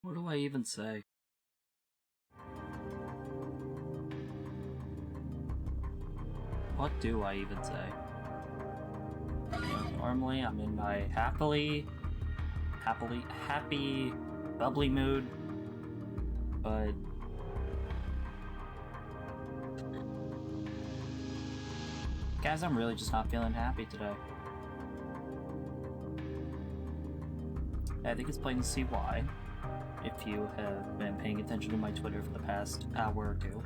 What do I even say? What do I even say? Normally, I'm in my happy, bubbly mood, but guys, I'm really just not feeling happy today. I think it's plain to see why, if you have been paying attention to my Twitter for the past hour or two.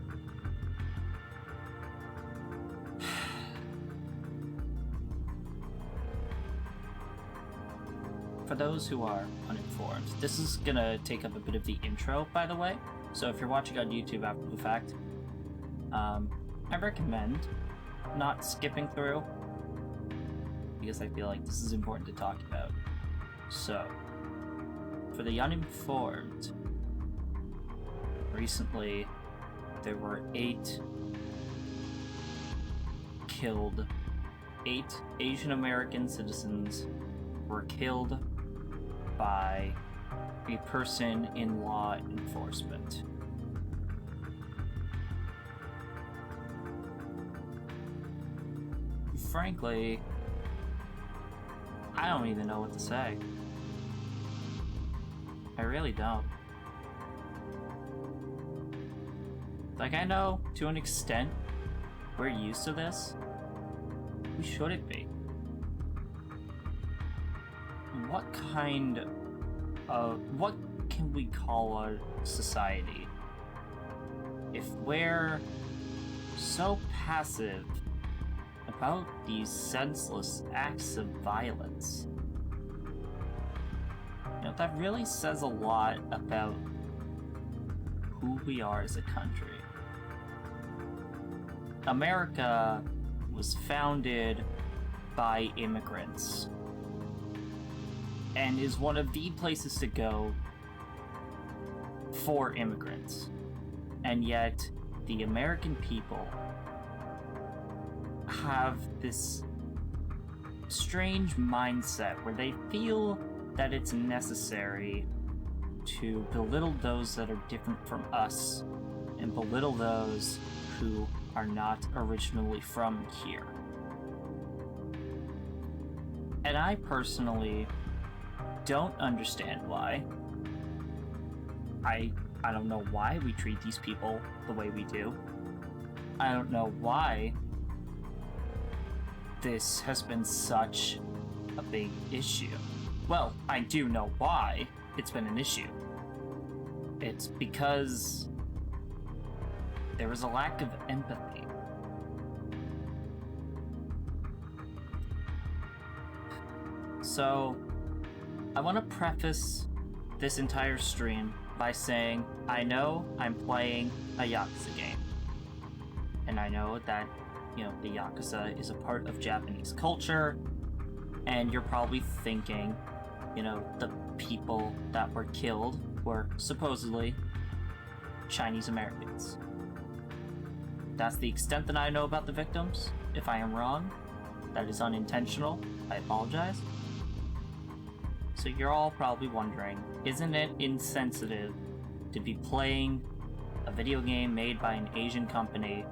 For those who are uninformed, this is gonna take up a bit of the intro, by the way, so if you're watching on YouTube after the fact, I recommend not skipping through, because I feel like this is important to talk about. So, for the uninformed, recently there were 8 Asian American citizens were killed by a person in law enforcement. Frankly, I don't even know what to say. I really don't. Like, I know, to an extent, we're used to this. We shouldn't be. What can we call a society if we're so passive about these senseless acts of violence? You know, that really says a lot about who we are as a country. America was founded by immigrants and is one of the places to go for immigrants. And yet, the American people have this strange mindset where they feel that it's necessary to belittle those that are different from us and belittle those who are not originally from here. And I personally don't understand why. I don't know why we treat these people the way we do. I don't know why this has been such a big issue. Well, I do know why it's been an issue. It's because there is a lack of empathy. So, I want to preface this entire stream by saying I know I'm playing a Yakuza game. And I know that, you know, the Yakuza is a part of Japanese culture, and you're probably thinking, you know, the people that were killed were supposedly Chinese Americans. That's the extent that I know about the victims. If I am wrong, that is unintentional. I apologize. So you're all probably wondering, isn't it insensitive to be playing a video game made by an Asian company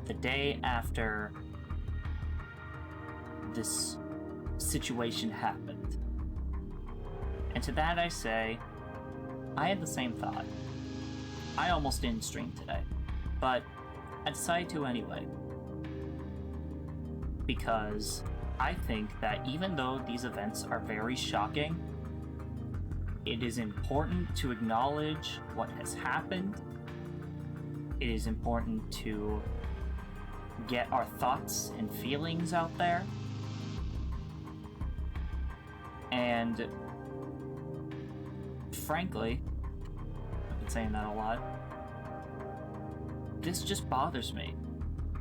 the day after this situation happened? And to that I say, I had the same thought. I almost didn't stream today, but I decided to anyway. Because I think that even though these events are very shocking, it is important to acknowledge what has happened. It is important to get our thoughts and feelings out there. And frankly, I've been saying that a lot, this just bothers me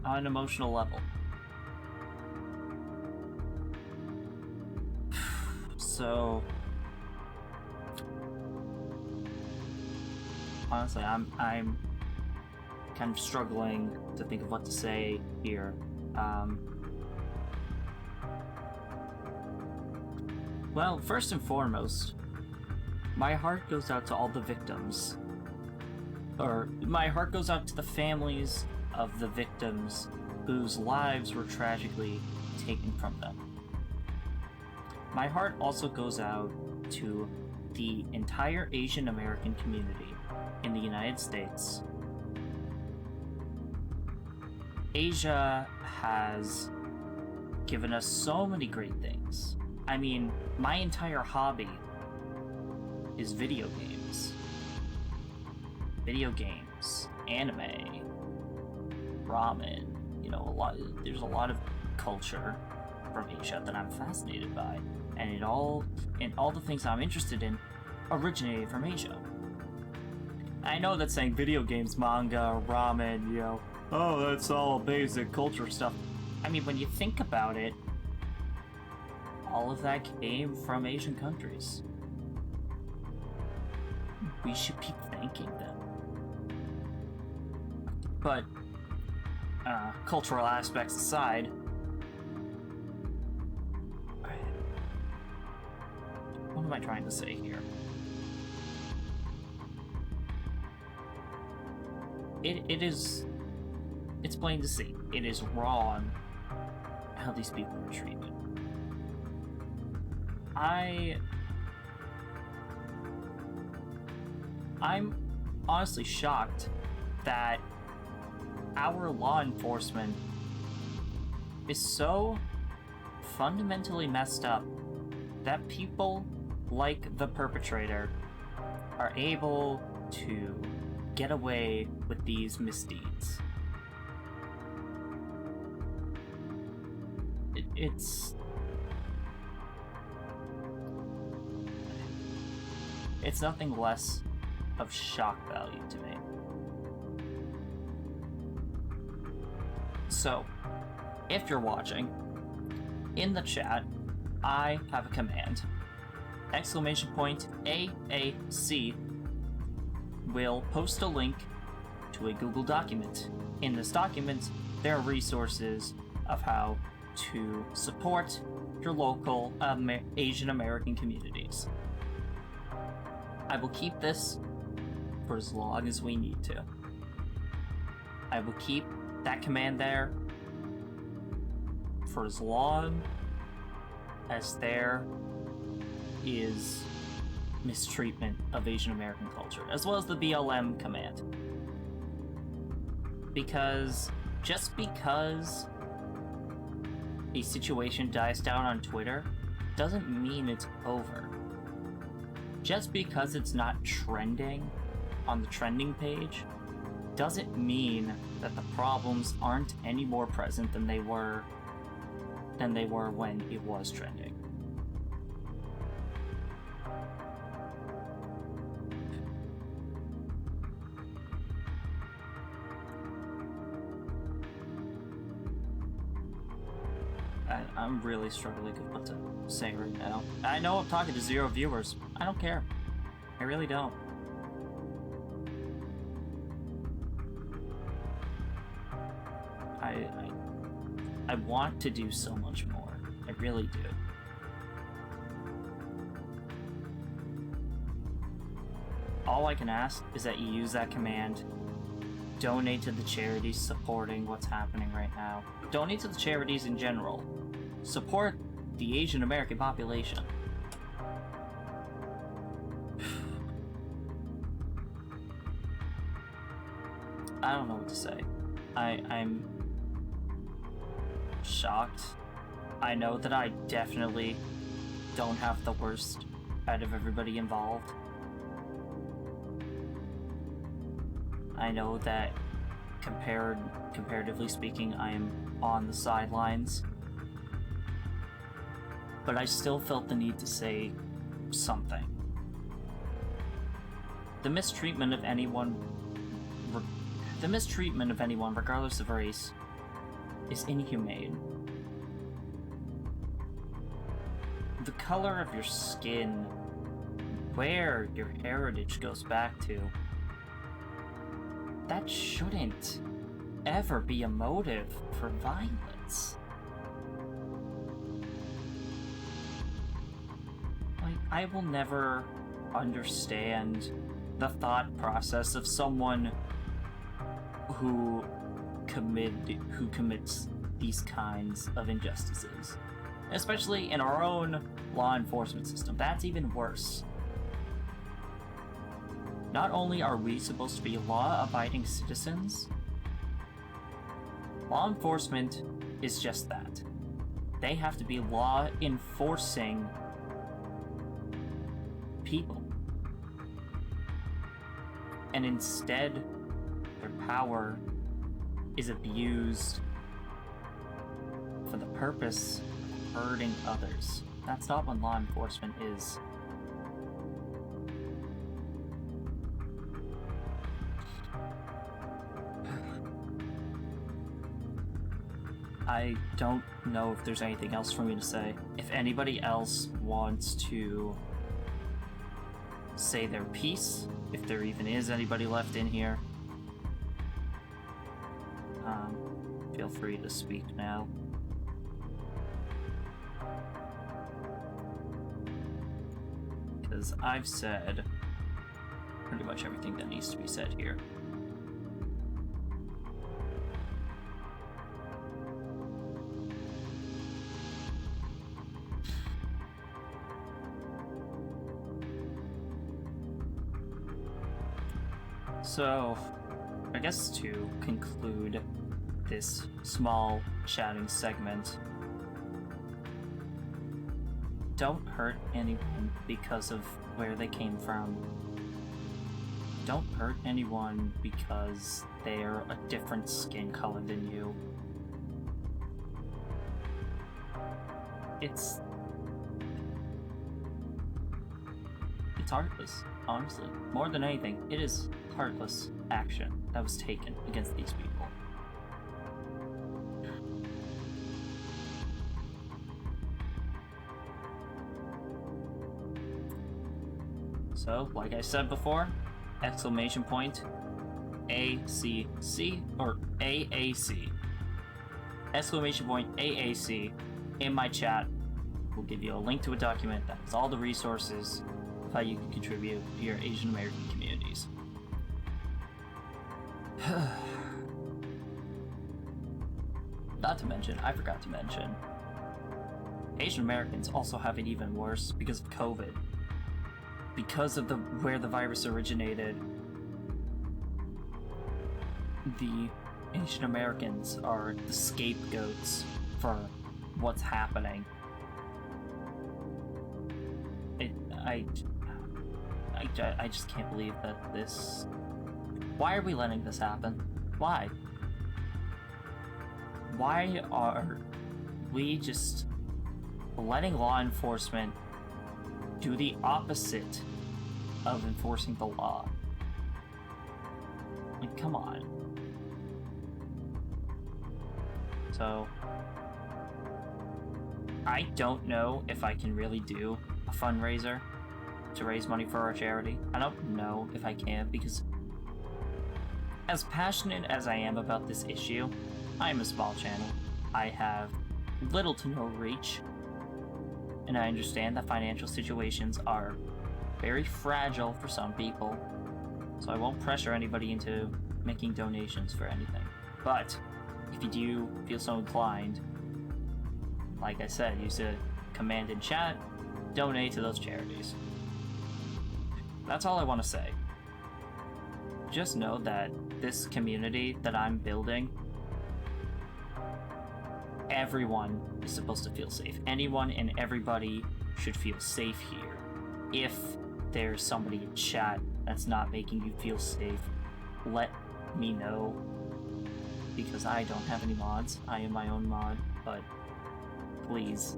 on an emotional level. So, honestly, I'm kind of struggling to think of what to say here. Well, first and foremost, my heart goes out to all the victims. Or, my heart goes out to the families of the victims whose lives were tragically taken from them. My heart also goes out to the entire Asian American community in the United States. Asia has given us so many great things. I mean, my entire hobby is video games. Video games, anime, ramen, there's a lot of culture from Asia that I'm fascinated by. And all the things I'm interested in originated from Asia. I know that saying video games, manga, ramen, oh, that's all basic culture stuff. I mean, when you think about it, all of that came from Asian countries. We should be thanking them. But, cultural aspects aside, what am I trying to say here? It's plain to see. It is wrong how these people are treated. I'm honestly shocked that our law enforcement is so fundamentally messed up that people like the perpetrator are able to get away with these misdeeds. It's nothing less of shock value to me. So, if you're watching, in the chat, I have a command. !AAC will post a link to a Google document. In this document, there are resources of how to support your local Asian American communities. I will keep this for as long as we need to. I will keep that command there for as long as there is mistreatment of Asian American culture, as well as the BLM command. Because just because a situation dies down on Twitter doesn't mean it's over. Just because it's not trending on the trending page doesn't mean that the problems aren't any more present than they were when it was trending. I'm really struggling with what to say right now. I know I'm talking to 0 viewers. I don't care. I really don't. I want to do so much more. I really do. All I can ask is that you use that command. Donate to the charities supporting what's happening right now. Donate to the charities in general. Support the Asian American population. I don't know what to say. I'm shocked. I know that I definitely don't have the worst out of everybody involved. I know that comparatively speaking, I am on the sidelines. But I still felt the need to say something. The mistreatment of anyone, regardless of race, is inhumane. The color of your skin, where your heritage goes back to, that shouldn't ever be a motive for violence. Like, I will never understand the thought process of someone who commits these kinds of injustices, especially in our own law enforcement system. That's even worse. Not only are we supposed to be law-abiding citizens, law enforcement is just that. They have to be law-enforcing people. And instead, their power is abused for the purpose of hurting others. That's not what law enforcement is. I don't know if there's anything else for me to say. If anybody else wants to say their piece, if there even is anybody left in here, feel free to speak now. Because I've said pretty much everything that needs to be said here. So, I guess to conclude this small chatting segment, don't hurt anyone because of where they came from. Don't hurt anyone because they're a different skin color than you. It's heartless, honestly. More than anything, it is heartless action that was taken against these people. So, like I said before, exclamation point ACC or AAC. Exclamation point AAC in my chat will give you a link to a document that has all the resources of how you can contribute to your Asian American communities. Not to mention, I forgot to mention, Asian Americans also have it even worse because of COVID. Because of where the virus originated, the Asian Americans are the scapegoats for what's happening. I just can't believe that this... Why are we letting this happen? Why? Why are we just letting law enforcement do the opposite of enforcing the law? Like, come on. So, I don't know if I can really do a fundraiser to raise money for our charity. I don't know if I can, because as passionate as I am about this issue, I am a small channel. I have little to no reach, and I understand that financial situations are very fragile for some people, so I won't pressure anybody into making donations for anything. But if you do feel so inclined, like I said, use the command in chat, donate to those charities. That's all I want to say. Just know that this community that I'm building, everyone is supposed to feel safe. Anyone and everybody should feel safe here. If there's somebody in chat that's not making you feel safe, let me know, because I don't have any mods. I am my own mod, but please.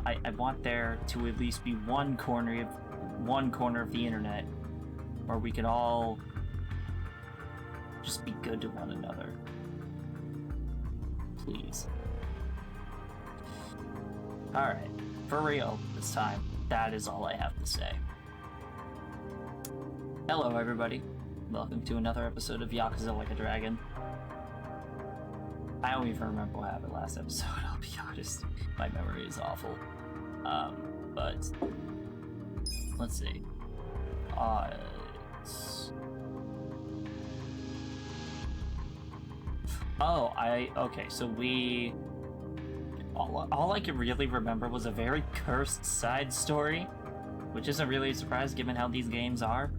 I want there to at least be one corner of the internet where we can all just be good to one another. Please. Alright, for real this time, that is all I have to say. Hello everybody, welcome to another episode of Yakuza Like a Dragon. I don't even remember what happened last episode, I'll be honest. My memory is awful. But let's see. It's... Oh, okay, so we... All I can really remember was a very cursed side story, which isn't really a surprise given how these games are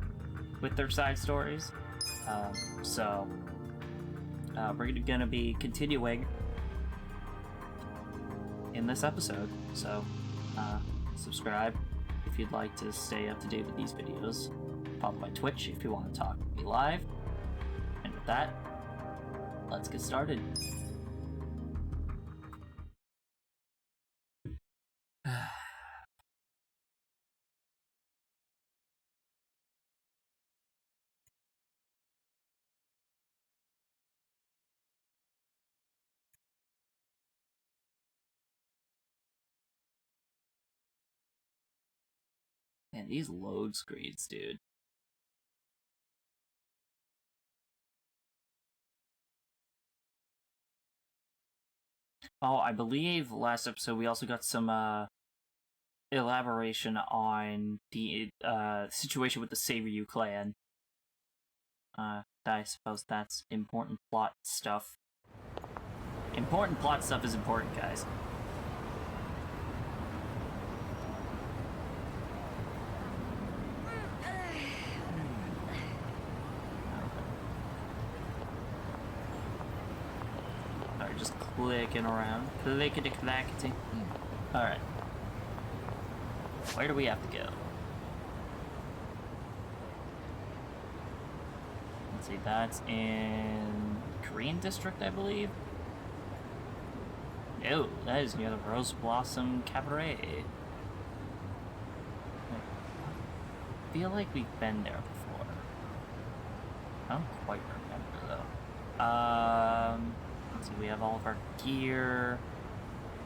with their side stories. We're gonna be continuing in this episode, so subscribe if you'd like to stay up to date with these videos. Follow my Twitch if you want to talk to me live. And with that, let's get started. Man, these load screens, dude. Oh, I believe last episode we also got some elaboration on the situation with the Saberyu clan. I suppose that's important plot stuff. Important plot stuff is important, guys. Alright, just clicking around. Clickety-clackety. Alright. Where do we have to go? Let's see, that's in Korean District, I believe. Oh, that is near the Rose Blossom Cabaret. I feel like we've been there before. I don't quite remember though. Let's see, we have all of our gear.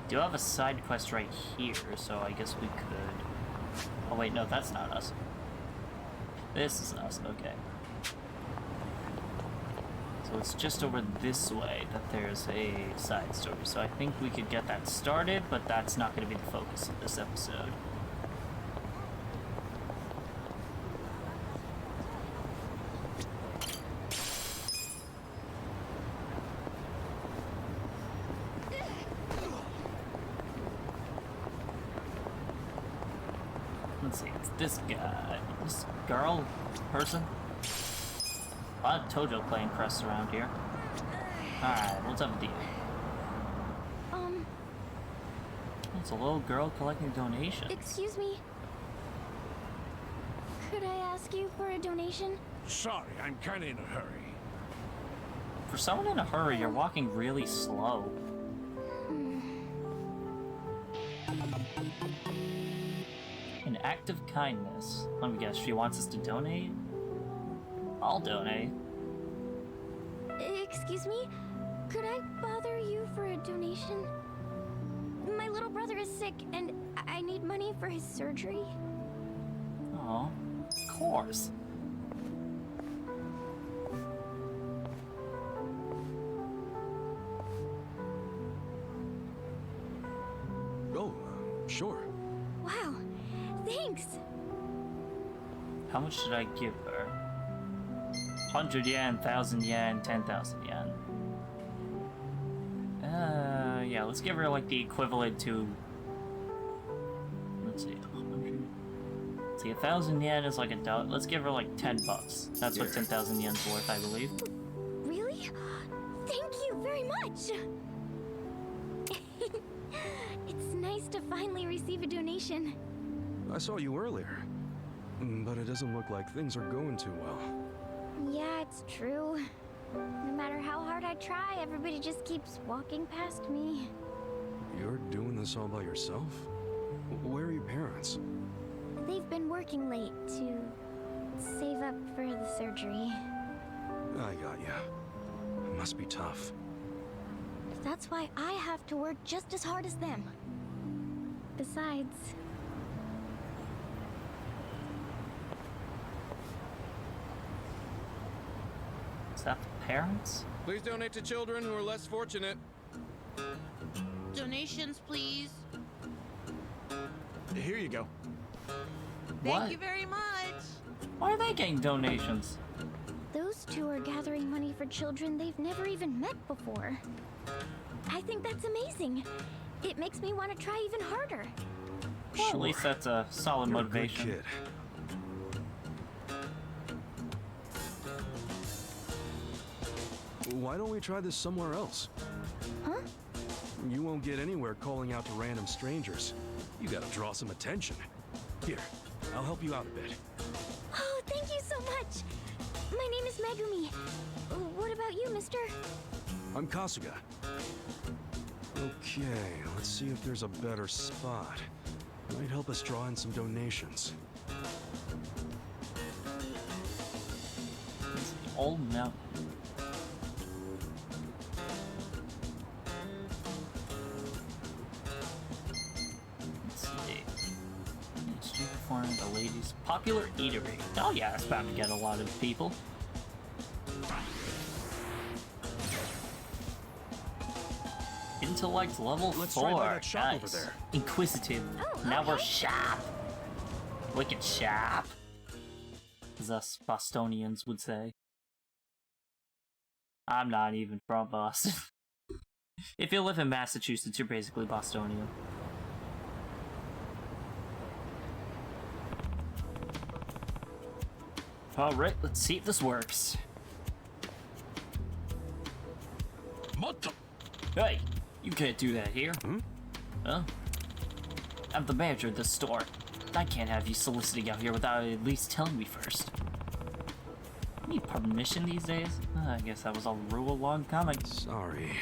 We do have a side quest right here, so I guess we could... Oh wait, no, that's not us. This is us, okay. So it's just over this way that there's a side story, so I think we could get that started, but that's not going to be the focus of this episode. Let's see, it's this guy, this girl, person. A lot of Tojo playing crests around here. Alright, what's up with you? It's a little girl collecting donations. Excuse me. Could I ask you for a donation? Sorry, I'm kinda in a hurry. For someone in a hurry, you're walking really slow. An act of kindness. Let me guess, she wants us to donate? I'll donate. Excuse me? Could I bother you for a donation? My little brother is sick, and I need money for his surgery. Oh, of course. Oh, sure. Wow, thanks. How much should I give her? 100 yen, 1,000 yen, 10,000 yen. Yeah, let's give her like the equivalent to... Let's see, 100... Let's see, 1,000 yen is like a dollar. Let's give her like 10 bucks. That's what 10,000 yen's worth, I believe. Really? Thank you very much. It's nice to finally receive a donation. I saw you earlier, but it doesn't look like things are going too well. Yeah, it's true. No matter how hard I try, everybody just keeps walking past me. You're doing this all by yourself? Where are your parents? They've been working late to save up for the surgery. I got ya. It must be tough. That's why I have to work just as hard as them. Besides... Is that the parents? Please donate to children who are less fortunate. Donations, please. Here you go. What? Thank you very much. Why are they getting donations? Those two are gathering money for children they've never even met before. I think that's amazing. It makes me want to try even harder. Well, at least that's a solid You're a good motivation. kid. Why don't we try this somewhere else? Huh? You won't get anywhere calling out to random strangers. You gotta draw some attention. Here, I'll help you out a bit. Oh, thank you so much. My name is Megumi. What about you, mister? I'm Kasuga. Okay, let's see if there's a better spot. Might help us draw in some donations. It's the old mountain. Let's see. Street corner, the ladies' popular eatery. Oh yeah, it's bound to get a lot of people. Intellect level Let's 4. try by that shop over Nice. there. Inquisitive. Oh, Now we're okay. sharp. Wicked sharp. As us Bostonians would say. I'm not even from Boston. If you live in Massachusetts, you're basically Bostonian. Alright, let's see if this works. Hey, you can't do that here. Huh? I'm the manager of this store. I can't have you soliciting out here without at least telling me first. Need permission these days? I guess that was a rule long coming. Sorry.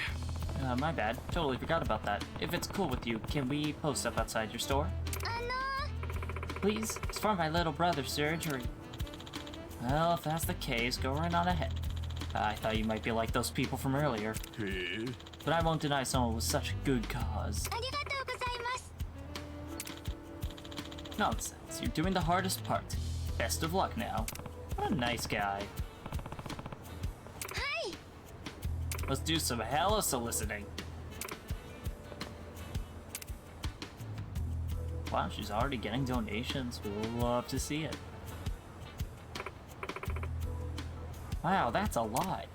My bad. Totally forgot about that. If it's cool with you, can we post up outside your store? Please? It's for my little brother's surgery. Well, if that's the case, go right on ahead. I thought you might be like those people from earlier. But I won't deny someone with such a good cause. Nonsense. You're doing the hardest part. Best of luck now. What a nice guy. Hi. Let's do some hella soliciting. Wow, she's already getting donations. We'll love to see it. Wow, that's a lot.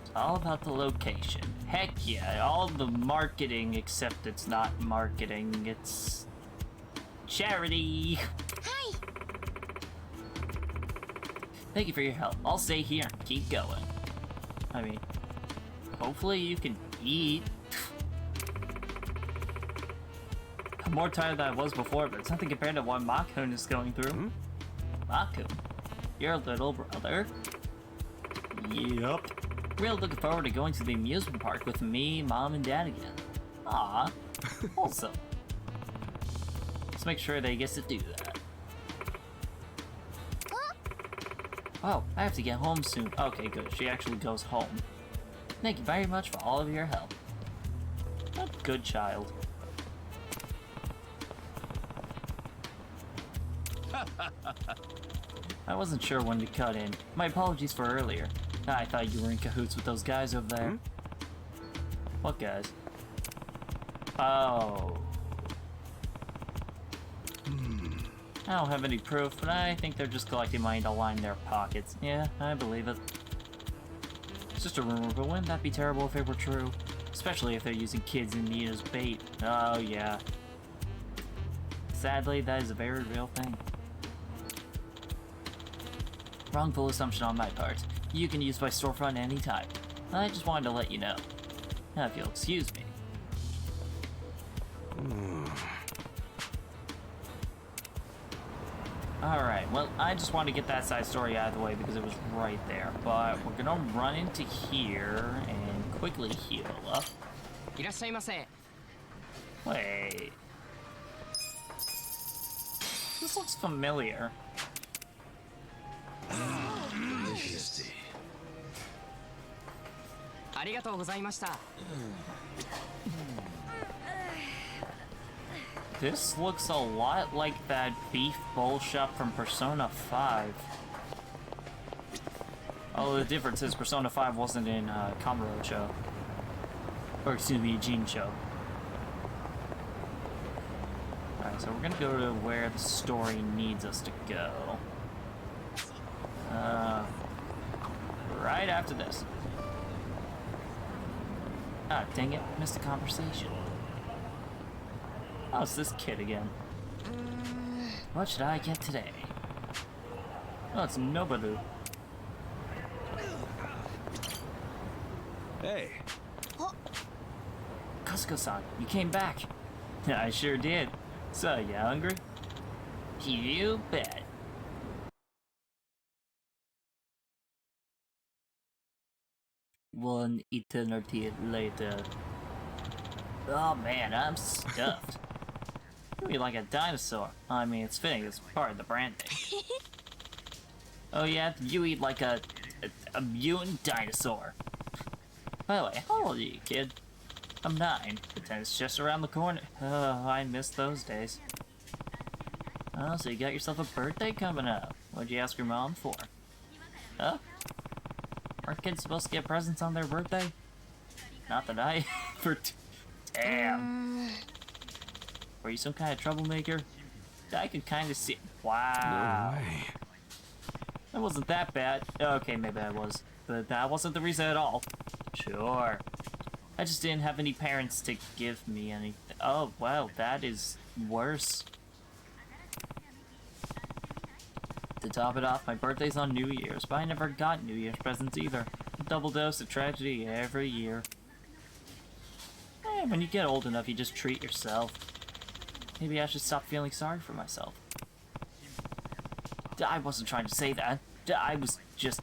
It's all about the location. Heck yeah, all the marketing, except it's not marketing, it's charity. Hi. Thank you for your help. I'll stay here and keep going. I mean, hopefully you can eat. I'm more tired than I was before, but it's nothing compared to what Makun is going through. Makun? Your little brother? Yup. Really looking forward to going to the amusement park with me, Mom, and Dad again. Aw. Also. Let's make sure that he gets to do that. Oh, I have to get home soon. Okay, good. She actually goes home. Thank you very much for all of your help. A good child. I wasn't sure when to cut in. My apologies for earlier. I thought you were in cahoots with those guys over there. What guys? Oh. I don't have any proof, but I think they're just collecting money to line their pockets. Yeah, I believe it. It's just a rumor, but wouldn't that be terrible if it were true? Especially if they're using kids in need as bait. Oh, yeah. Sadly, that is a very real thing. Wrongful assumption on my part. You can use my storefront anytime. I just wanted to let you know. Now, if you'll excuse me. Alright, well, I just wanted to get that side story out of the way because it was right there. But we're gonna run into here and quickly heal up. いらっしゃいませ。 Wait. This looks familiar. Majesty. ありがとうございました。 This looks a lot like that beef bowl shop from Persona 5. Oh, the difference is Persona 5 wasn't in Kamurocho. Or excuse me, Jincho. Alright, So we're gonna go to where the story needs us to go. Right after this. Ah, dang it, missed a conversation. Oh, it's this kid again. What should I get today? Oh, it's Noboru. Hey, Kasuko-san, you came back. I sure did. So, you hungry? You bet. One eternity later. Oh man, I'm stuffed. You eat like a dinosaur. I mean, it's fitting, it's part of the branding. Oh yeah, you eat like a mutant dinosaur. By the way, how old are you, kid? I'm 9. The tennis just around the corner. Oh, I miss those days. Oh, so you got yourself a birthday coming up. What'd you ask your mom for? Huh? Aren't kids supposed to get presents on their birthday? Not that I ever... Damn. Were you some kind of troublemaker? I could kind of see... Wow. no way. That wasn't that bad. Okay, maybe I was. But that wasn't the reason at all. Sure. I just didn't have any parents to give me anything. Oh, well, that is worse. To top it off, my birthday's on New Year's, but I never got New Year's presents either. A double dose of tragedy every year. Hey, when you get old enough, you just treat yourself. Maybe I should stop feeling sorry for myself. I wasn't trying to say that. I was just...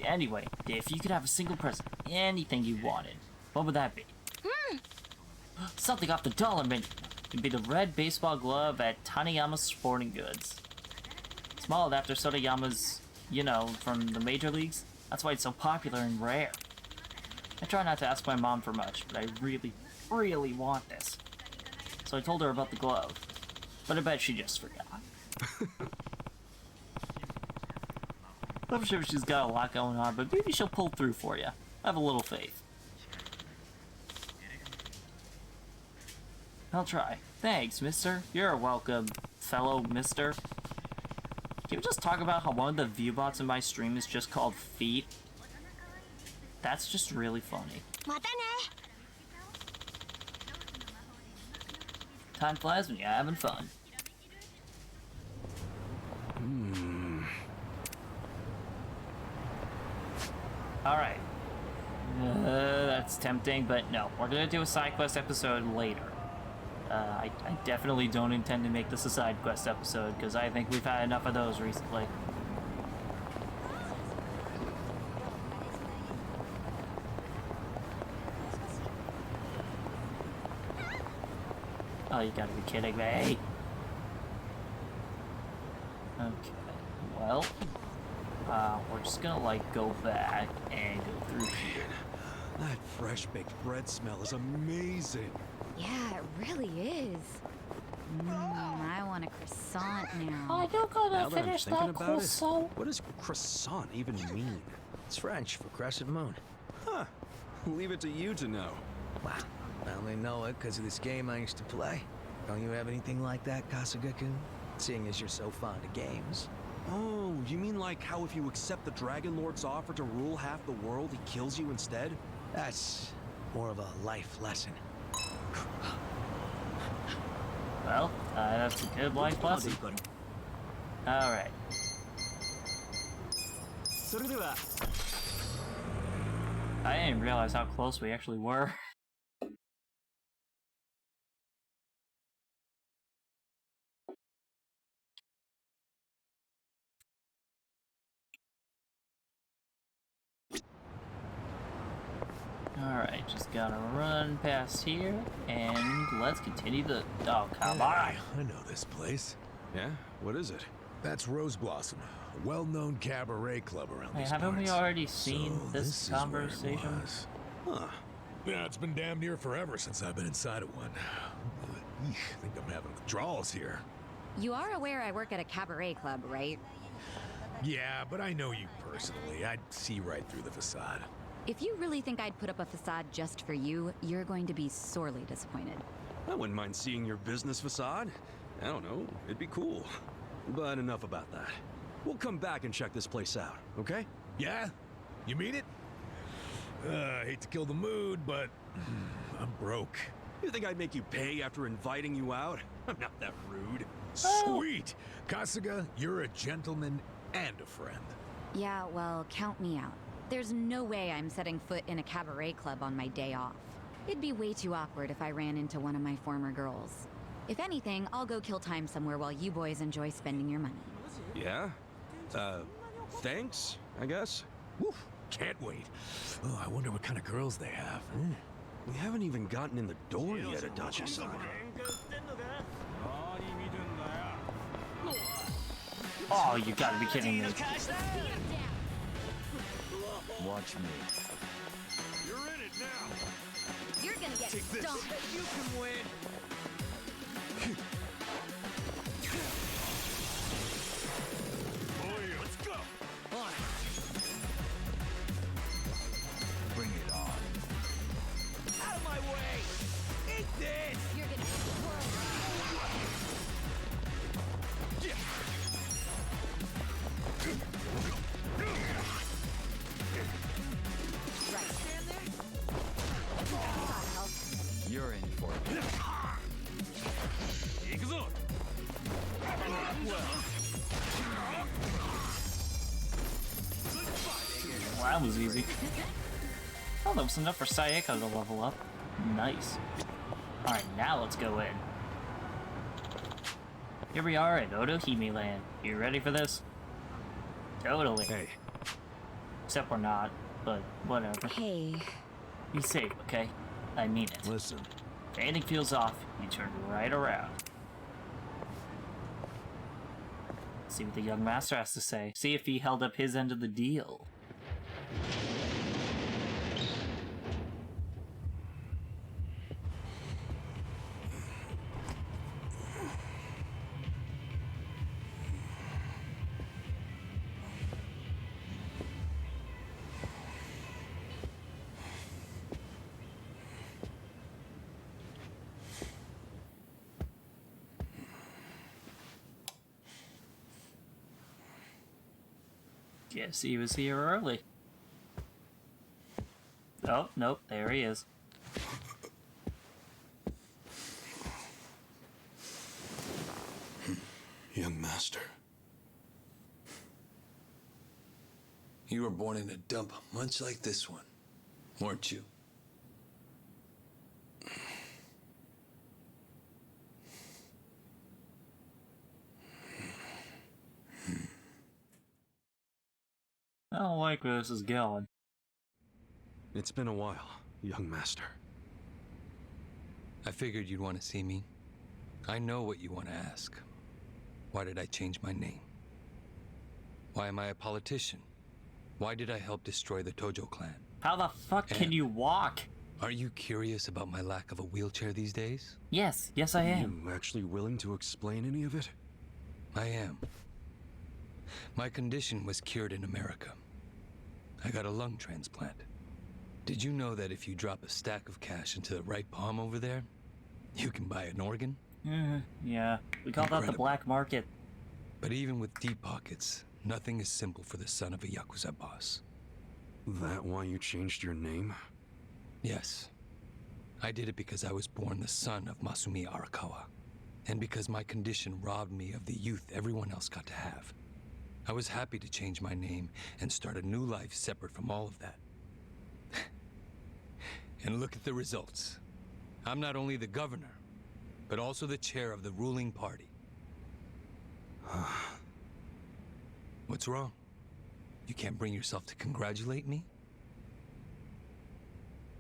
anyway, if you could have a single present, anything you wanted, what would that be? Something off the dollar menu. It'd be the red baseball glove at Taniyama Sporting Goods. It's modeled after Sotayama's, you know, from the major leagues. That's why it's so popular and rare. I try not to ask my mom for much, but I really, really want this. So I told her about the glove. But I bet she just forgot. I'm sure she's got a lot going on, but maybe she'll pull through for you. I have a little faith. I'll try. Thanks, mister. You're welcome, fellow mister. Can we just talk about how one of the viewbots in my stream is just called Feet? That's just really funny. Time flies when you're having fun. Alright. That's tempting, but no. We're gonna do a side quest episode later. I definitely don't intend to make this a side quest episode, because I think we've had enough of those recently. Oh, you gotta be kidding me. Okay, well, we're just gonna, like, go back and go through here. That fresh baked bread smell is amazing. Yeah, it really is. I want a croissant now. Are you gonna Now that I'm finish thinking that about croissant? it, what does croissant even mean? It's French for crescent moon. Huh. Leave it to you to know. Wow. I only know it because of this game I used to play. Don't you have anything like that, Kasuga-kun? Seeing as you're so fond of games. Oh, you mean like how if you accept the Dragon Lord's offer to rule half the world, he kills you instead? That's more of a life lesson. Well, that's a good life lesson. Alright. I didn't realize how close we actually were. Alright, just gotta run past here, and let's continue the... Oh, come on! I know this place. Yeah? What is it? That's Rose Blossom, a well-known cabaret club around Hey, these haven't we parts. already seen So this is where it conversation? was. Huh. Yeah, it's been damn near forever since I've been inside of one. I think I'm having withdrawals here. You are aware I work at a cabaret club, right? Yeah, but I know you personally. I'd see right through the facade. If you really think I'd put up a facade just for you, you're going to be sorely disappointed. I wouldn't mind seeing your business facade. I don't know. It'd be cool. But enough about that. We'll come back and check this place out, okay? Yeah? You mean it? I hate to kill the mood, but I'm broke. You think I'd make you pay after inviting you out? I'm not that rude. Sweet! Kasuga, you're a gentleman and a friend. Yeah, well, count me out. There's no way I'm setting foot in a cabaret club on my day off. It'd be way too awkward if I ran into one of my former girls. If anything, I'll go kill time somewhere while you boys enjoy spending your money. Yeah? Thanks, I guess? Woof, can't wait. Oh, I wonder what kind of girls they have. We haven't even gotten in the door yet at Dachi-san. Oh, you gotta be kidding me. Watch me. You're in it now. You're gonna get stomped. You can win. Oh, yeah. Let's go. On it. Bring it on. Out of my way. Eat this. You're gonna get You're in for it. Well, that was easy. Oh, that was enough for Sayeko to level up. Nice. Alright, now let's go in. Here we are at Otohime Land. You ready for this? Totally. Hey, Except we're not, but whatever. Hey. Be safe, okay? I mean it. listen. If anything feels off, you turn right around. See what the young master has to say. See if he held up his end of the deal. Guess he was here early. Oh, nope, there he is. Young master. You were born in a dump much like this one, weren't you? I don't like where this is going. It's been a while, young master. I figured you'd want to see me. I know what you want to ask. Why did I change my name? Why am I a politician? Why did I help destroy the Tojo clan? How the fuck can And- you walk? Are you curious about my lack of a wheelchair these days? Yes, yes I am. You actually willing to explain any of it? I am. My condition was cured in America. I got a lung transplant. Did you know that if you drop a stack of cash into the right palm over there, you can buy an organ? Yeah, we call that the Incredible. black market. But even with deep pockets, nothing is simple for the son of a Yakuza boss. That why you changed your name? Yes. I did it because I was born the son of Masumi Arakawa. And because my condition robbed me of the youth everyone else got to have. I was happy to change my name and start a new life separate from all of that. And look at the results. I'm not only the governor, but also the chair of the ruling party. What's wrong? You can't bring yourself to congratulate me?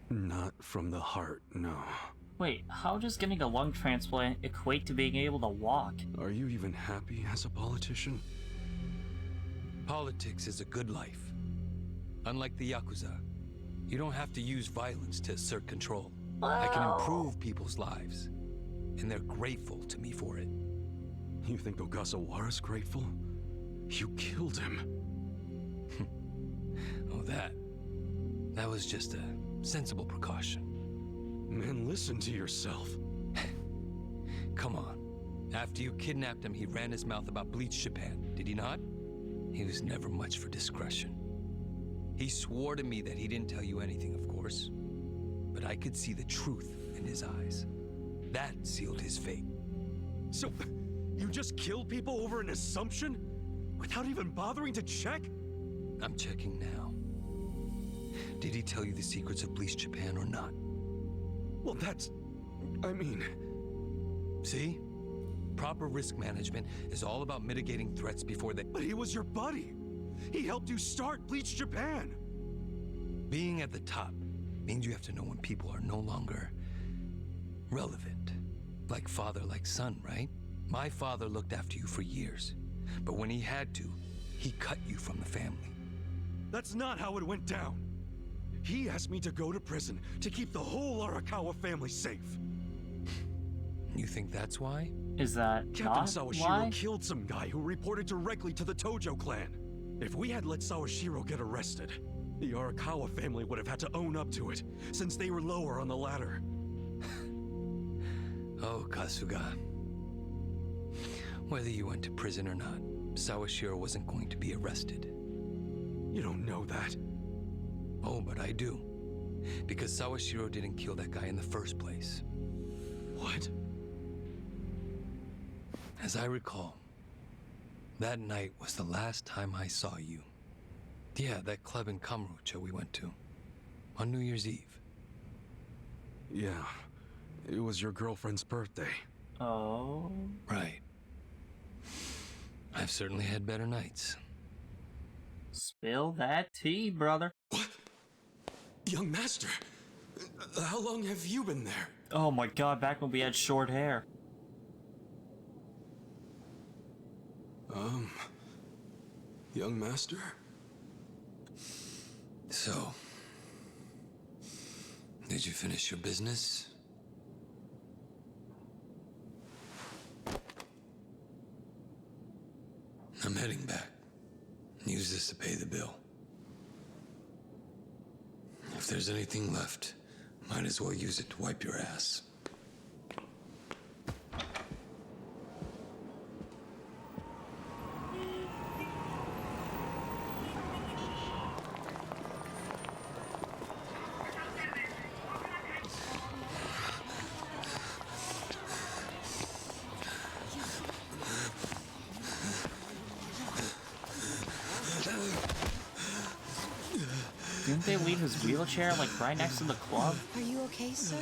Not from the heart, no. Wait, how does getting a lung transplant equate to being able to walk? Are you even happy as a politician? Politics is a good life. Unlike the Yakuza, you don't have to use violence to assert control. I can improve people's lives, and they're grateful to me for it. You think Ogasawara's grateful? You killed him. Oh, that was just a sensible precaution. Man, listen to yourself. Come on. After you kidnapped him, he ran his mouth about Bleach Japan, did he not? He was never much for discretion. He swore to me that he didn't tell you anything, of course. But I could see the truth in his eyes. That sealed his fate. So, you just killed people over an assumption? Without even bothering to check? I'm checking now. Did he tell you the secrets of Bleach Japan or not? Well, that's... I mean... See? Proper risk management is all about mitigating threats before they... But he was your buddy. He helped you start Bleach Japan. Being at the top means you have to know when people are no longer relevant. Like father, like son, right? My father looked after you for years. But when he had to, he cut you from the family. That's not how it went down. He asked me to go to prison to keep the whole Arakawa family safe. You think that's why? Is that Captain not Sawashiro why? killed some guy who reported directly to the Tojo clan. If we had let Sawashiro get arrested, the Arakawa family would have had to own up to it, since they were lower on the ladder. Oh, Kasuga. Whether you went to prison or not, Sawashiro wasn't going to be arrested. You don't know that. Oh, but I do. Because Sawashiro didn't kill that guy in the first place. What? As I recall, that night was the last time I saw you. Yeah, that club in Kamurocho we went to. On New Year's Eve. Yeah. It was your girlfriend's birthday. Oh. Right. I've certainly had better nights. Spill that tea, brother. What? Young master, how long have you been there? Oh my god, back when we had short hair. Young master? So, did you finish your business? I'm heading back. Use this to pay the bill. If there's anything left, might as well use it to wipe your ass. Didn't they leave his wheelchair like right next to the club? Are you okay, sir?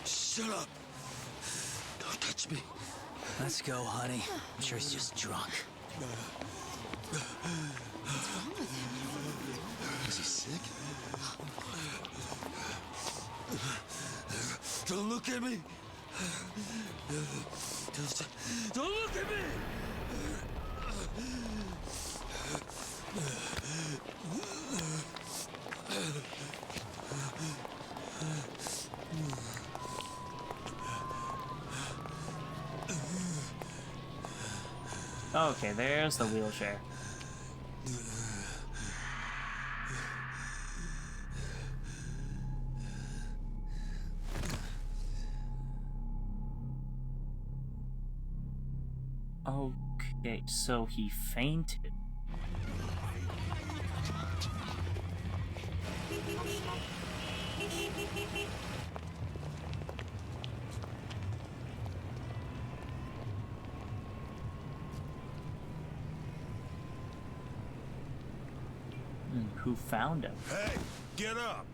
Shut up! Don't touch me. Let's go, honey. I'm sure he's just drunk. What's wrong with him? Is he sick? Don't look at me! Don't look at me! Okay, there's the wheelchair. Okay, so he fainted. Who found him? Hey, get up!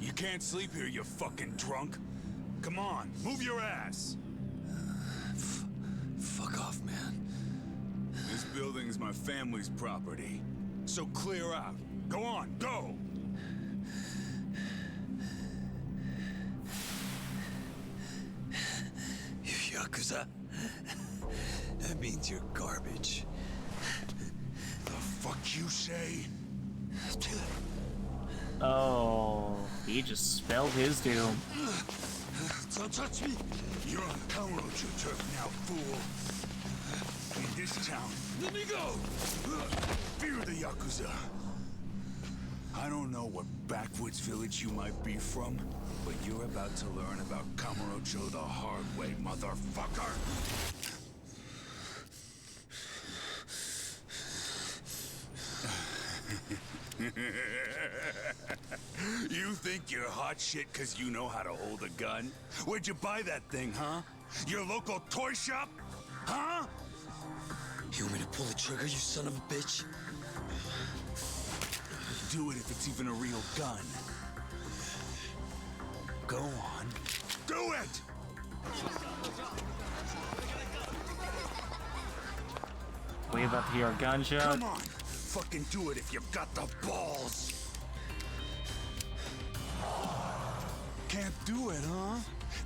You can't sleep here, you fucking drunk. Come on, move your ass. Fuck off, man. This building's my family's property. So clear out. Go on, go! You Yakuza? That means you're garbage. The fuck you say? Oh, he just spelled his doom. Don't touch me! You're on Kamurocho turf now, fool. In this town, let me go! Fear the Yakuza. I don't know what backwoods village you might be from, but you're about to learn about Kamurocho the hard way, motherfucker! You think you're hot shit because you know how to hold a gun? Where'd you buy that thing, huh? Your local toy shop? Huh? You want me to pull the trigger, you son of a bitch? Do it if it's even a real gun. Go on. Do it! We about to hear a gunshot. Come on! Fucking do it if you've got the balls! Can't do it, huh?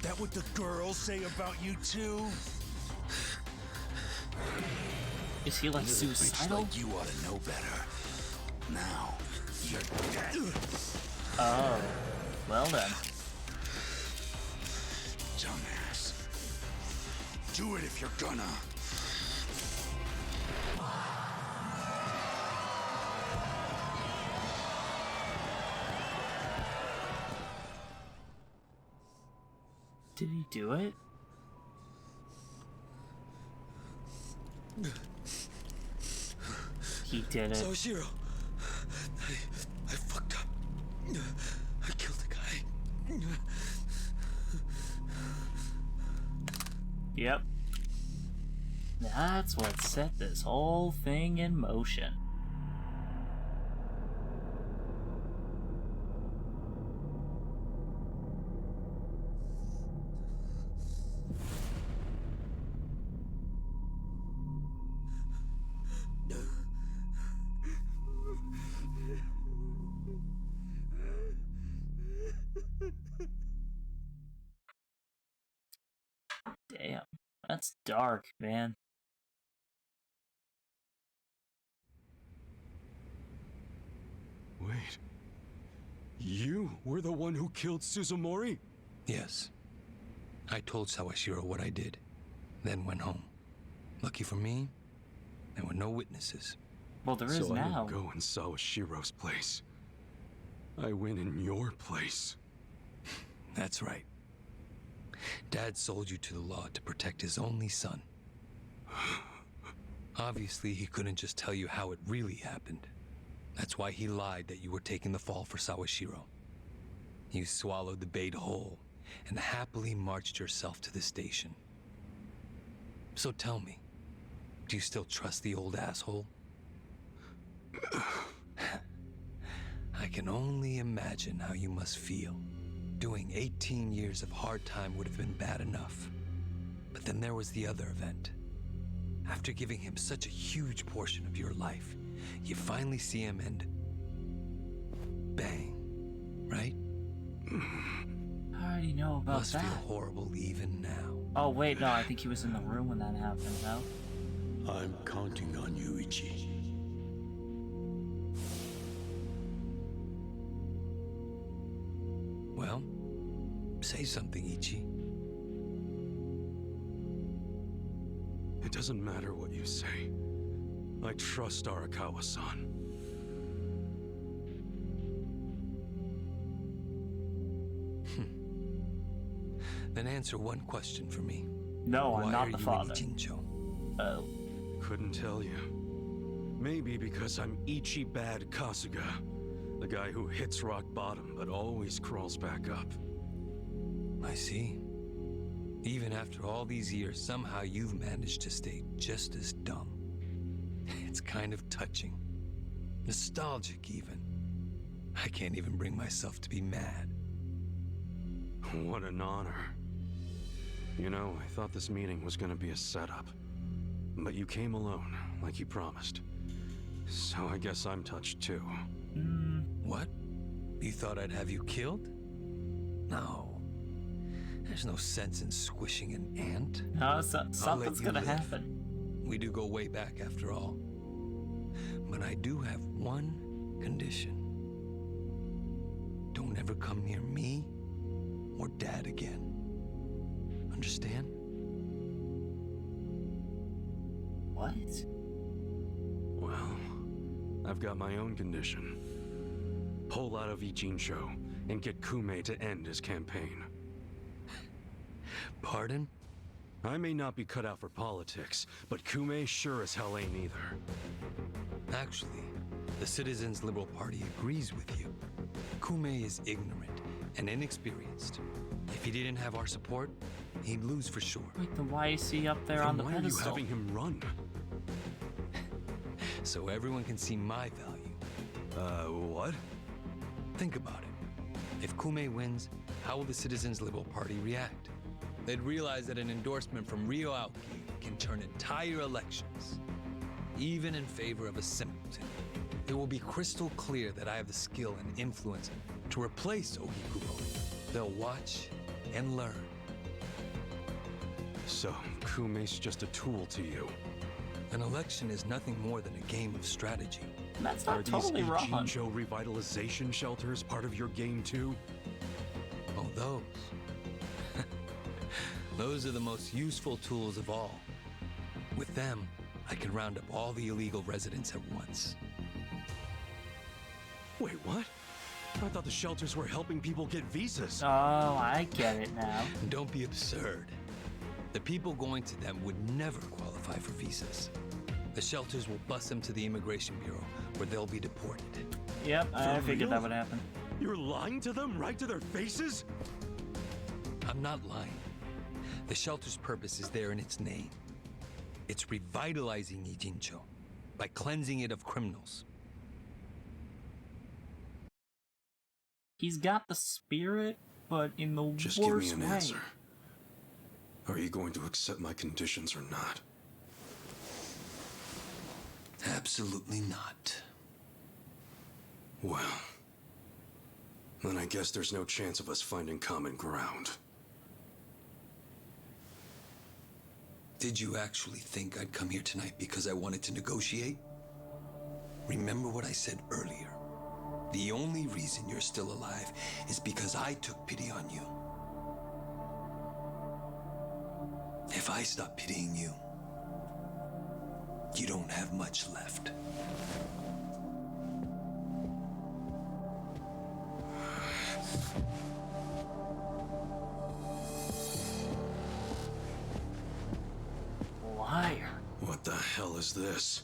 That what the girls say about you too? Is he like Little bitch suicidal? like you ought to know better. Now, you're dead. Oh, well then. Dumbass. Do it if you're gonna. Did he do it? He did it. Sawashiro, I fucked up. I killed the guy. Yep. That's what set this whole thing in motion. Damn, that's dark, man. Wait. You were the one who killed Suzumori? Yes. I told Sawashiro what I did, then went home. Lucky for me, there were no witnesses. Well, there is so now. I didn't go in Sawashiro's place. I went in your place. That's right. Dad sold you to the law to protect his only son. Obviously, he couldn't just tell you how it really happened. That's why he lied that you were taking the fall for Sawashiro. You swallowed the bait whole and happily marched yourself to the station. So tell me, do you still trust the old asshole? I can only imagine how you must feel. Doing 18 years of hard time would have been bad enough. But then there was the other event. After giving him such a huge portion of your life, you finally see him and... bang. Right? How do you know about Must that? feel horrible even now. Oh wait, no, I think he was in the room when that happened, no? I'm counting on you, Ichi. Well, say something, Ichi. It doesn't matter what you say. I trust Arakawa-san. Then answer one question for me. No, Why I'm not are the you father. in Ichincho? Oh. Couldn't tell you. Maybe because I'm Ichi Bad Kasuga. The guy who hits rock bottom but always crawls back up. I see. Even after all these years, somehow you've managed to stay just as dumb. It's kind of touching. Nostalgic, even. I can't even bring myself to be mad. What an honor. You know, I thought this meeting was gonna be a setup. But you came alone, like you promised. So I guess I'm touched too. What? You thought I'd have you killed? No. There's no sense in squishing an ant. No, something's you gonna live. happen. We do go way back after all. But I do have one condition. Don't ever come near me or Dad again. Understand? What? Well, I've got my own condition. pull out of Ijincho and get Kume to end his campaign. Pardon? I may not be cut out for politics, but Kume sure as hell ain't either. Actually, the Citizens Liberal Party agrees with you. Kume is ignorant and inexperienced. If he didn't have our support, he'd lose for sure. Wait, then why is he up there on the why pedestal? are you having him run? So everyone can see my value. What? Think about it. If Kume wins, how will the Citizens Liberal Party react? They'd realize that an endorsement from Rio Aoki can turn entire elections, even in favor of a simpleton. It will be crystal clear that I have the skill and influence to replace Ogikubo. They'll watch and learn. So, Kume's just a tool to you. An election is nothing more than a game of strategy. That's not Are totally these wrong. Ijincho revitalization shelters part of your game too? Oh, those. Those are the most useful tools of all. With them, I can round up all the illegal residents at once. Wait, what? I thought the shelters were helping people get visas. Oh, I get it now. Don't be absurd. The people going to them would never qualify for visas. The shelters will bus them to the Immigration Bureau, where they'll be deported. Yep, I For figured real? that would happen. You're lying to them right to their faces? I'm not lying. The shelter's purpose is there in its name. It's revitalizing Ijincho by cleansing it of criminals. He's got the spirit, but in the Just worst give me an way. answer. Are you going to accept my conditions or not? Absolutely not. Well, then I guess there's no chance of us finding common ground. Did you actually think I'd come here tonight because I wanted to negotiate? Remember what I said earlier. The only reason you're still alive is because I took pity on you. If I stop pitying you, you don't have much left. Liar. What the hell is this?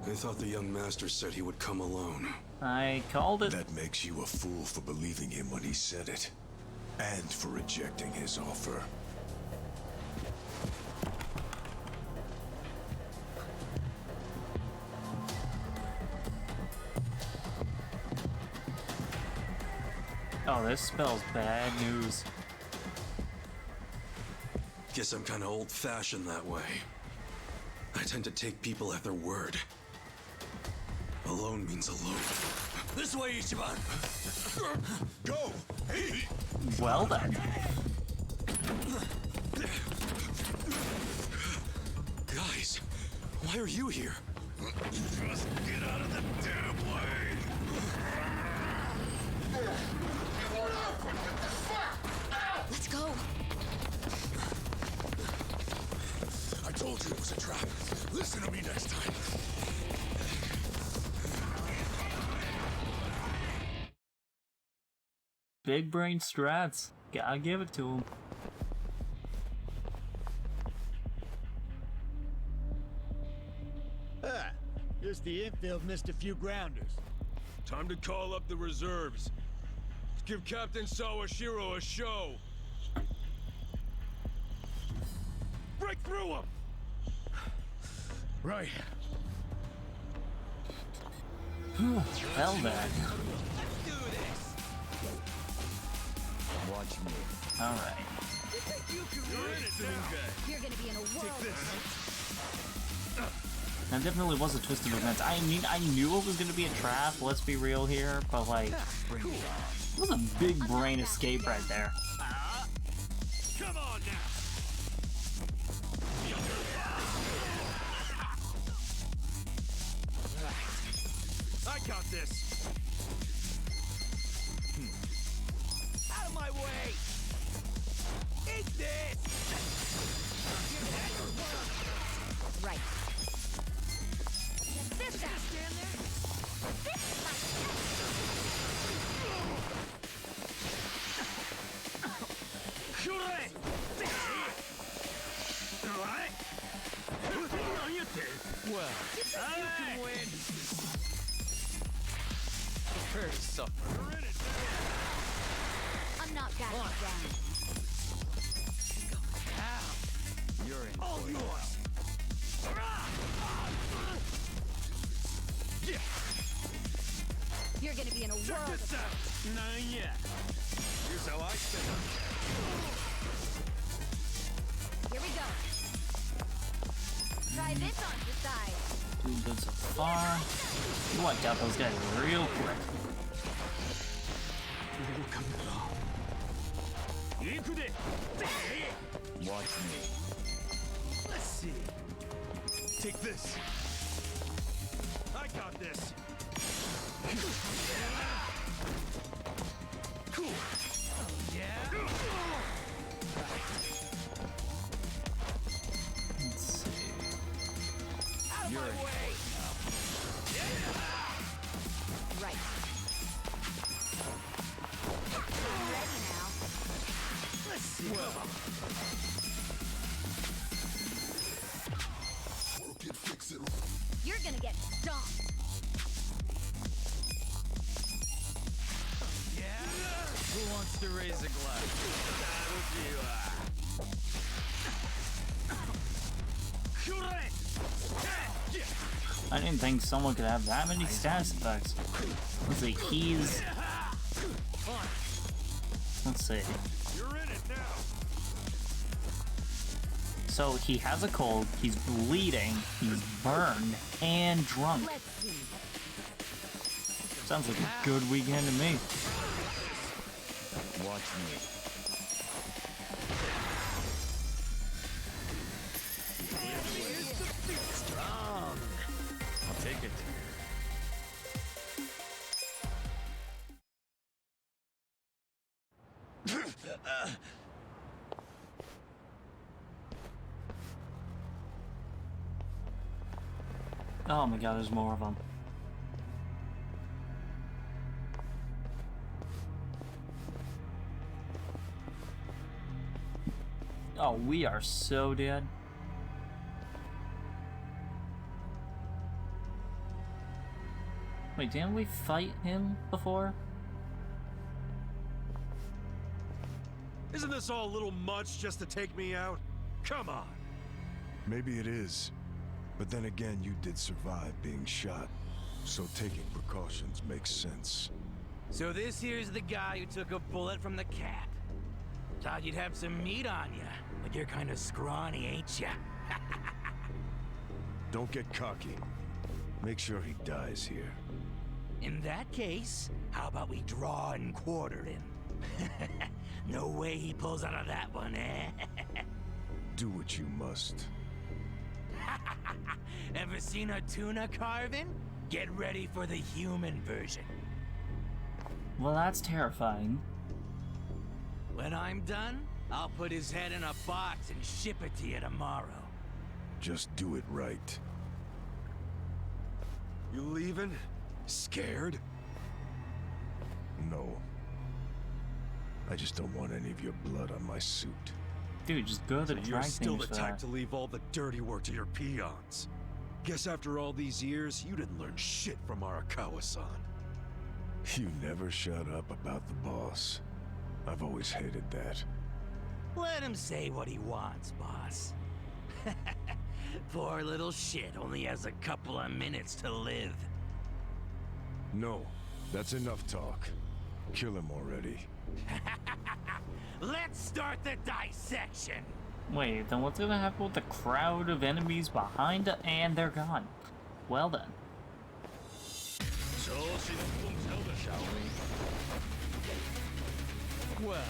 I thought the young master said he would come alone. I called it. That makes you a fool for believing him when he said it. And for rejecting his offer. Oh, this spells bad news. Guess I'm kinda old-fashioned that way. I tend to take people at their word. Alone means alone. This way, Ichiban! Go! Hey! Well then. Guys, why are you here? Just get out of the damn way! Let's go. I told you it was a trap. Listen to me next time. Big brain strats. Gotta give it to him. Ah, just the infield missed a few grounders. Time to call up the reserves. Let's give Captain Sawashiro a show. Break through him! Right. Well then. Watch me. Alright. You're gonna be in a whirlwind. That definitely was a twist of events. I mean, I knew it was gonna be a trap, let's be real here, but like, it was a big brain escape right there. Come on now! I got this! Out of my way! Eat this! Right. This stand there? Well, you can win. Prepare to suffer. I'm not backing down. You're in All for it. yours. You're gonna be in a Check world this of... out. Not yet. Here's how I spin it. Here we go. Try this on the side. Doing good so far. You wiped out those guys real quick. Watch me. Let's see. Take this. I got this. Cool. Oh, yeah? Let's see. Out of You're my in. way! Right. I'm ready now. Let's see. Well. You're gonna get stomped. Yeah? Who wants to raise a glass? I didn't think someone could have that many status effects. Let's see, he's... Let's see. You're in it now. So he has a cold, he's bleeding, he's burned, and drunk. Let's see. Sounds like a good weekend to me. Watch me. Strong. I'll take it. Oh my god, there's more of them. Oh, we are so dead. Wait, didn't we fight him before? Isn't this all a little much just to take me out? Come on. Maybe it is. But then again, you did survive being shot. So taking precautions makes sense. So this here's the guy who took a bullet from the cat. Thought you'd have some meat on you, but you're kind of scrawny, ain't ya? Don't get cocky. Make sure he dies here. In that case, how about we draw and quarter him? No way he pulls out of that one, eh? Do what you must. Ever seen a tuna carving? Get ready for the human version. Well, that's terrifying. When I'm done, I'll put his head in a box and ship it to you tomorrow. Just do it right. You leaving? Scared? No. I just don't want any of your blood on my suit. Dude, just go to the You're drag still things the for type that. to leave all the dirty work to your peons. Guess after all these years, you didn't learn shit from Arakawa-san. You never shut up about the boss. I've always hated that. Let him say what he wants, boss. Poor little shit only has a couple of minutes to live. No, that's enough talk. Kill him already. Let's start the dissection. Wait, then what's gonna happen with the crowd of enemies behind it? And they're gone. Well then. Shall we? Well,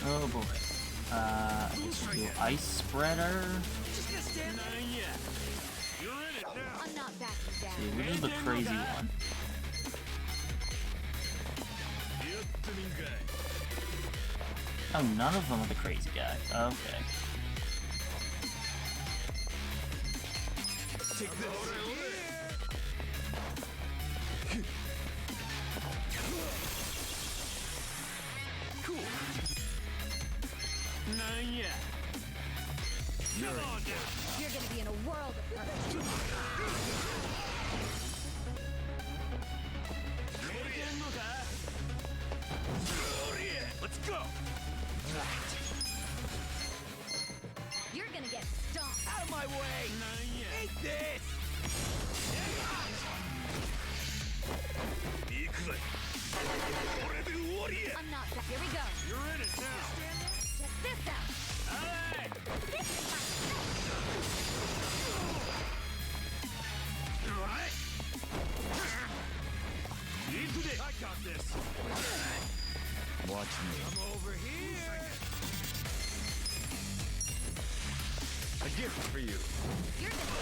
Oh boy. I guess we'll do ice spreader. just gonna stand there. You're in it now. I'm not backing down. See, which is the crazy one? Oh, none of them are the crazy guy. Okay. Take this. Come on now. You're gonna be in a world of hurt. Let's go. You're gonna get stomped. Out of my way. Eat this. I'm not back. Here we go. You're in it now. Check this out. Hey. This is my I got this. Watch me. I'm over here. A gift for you. You're gonna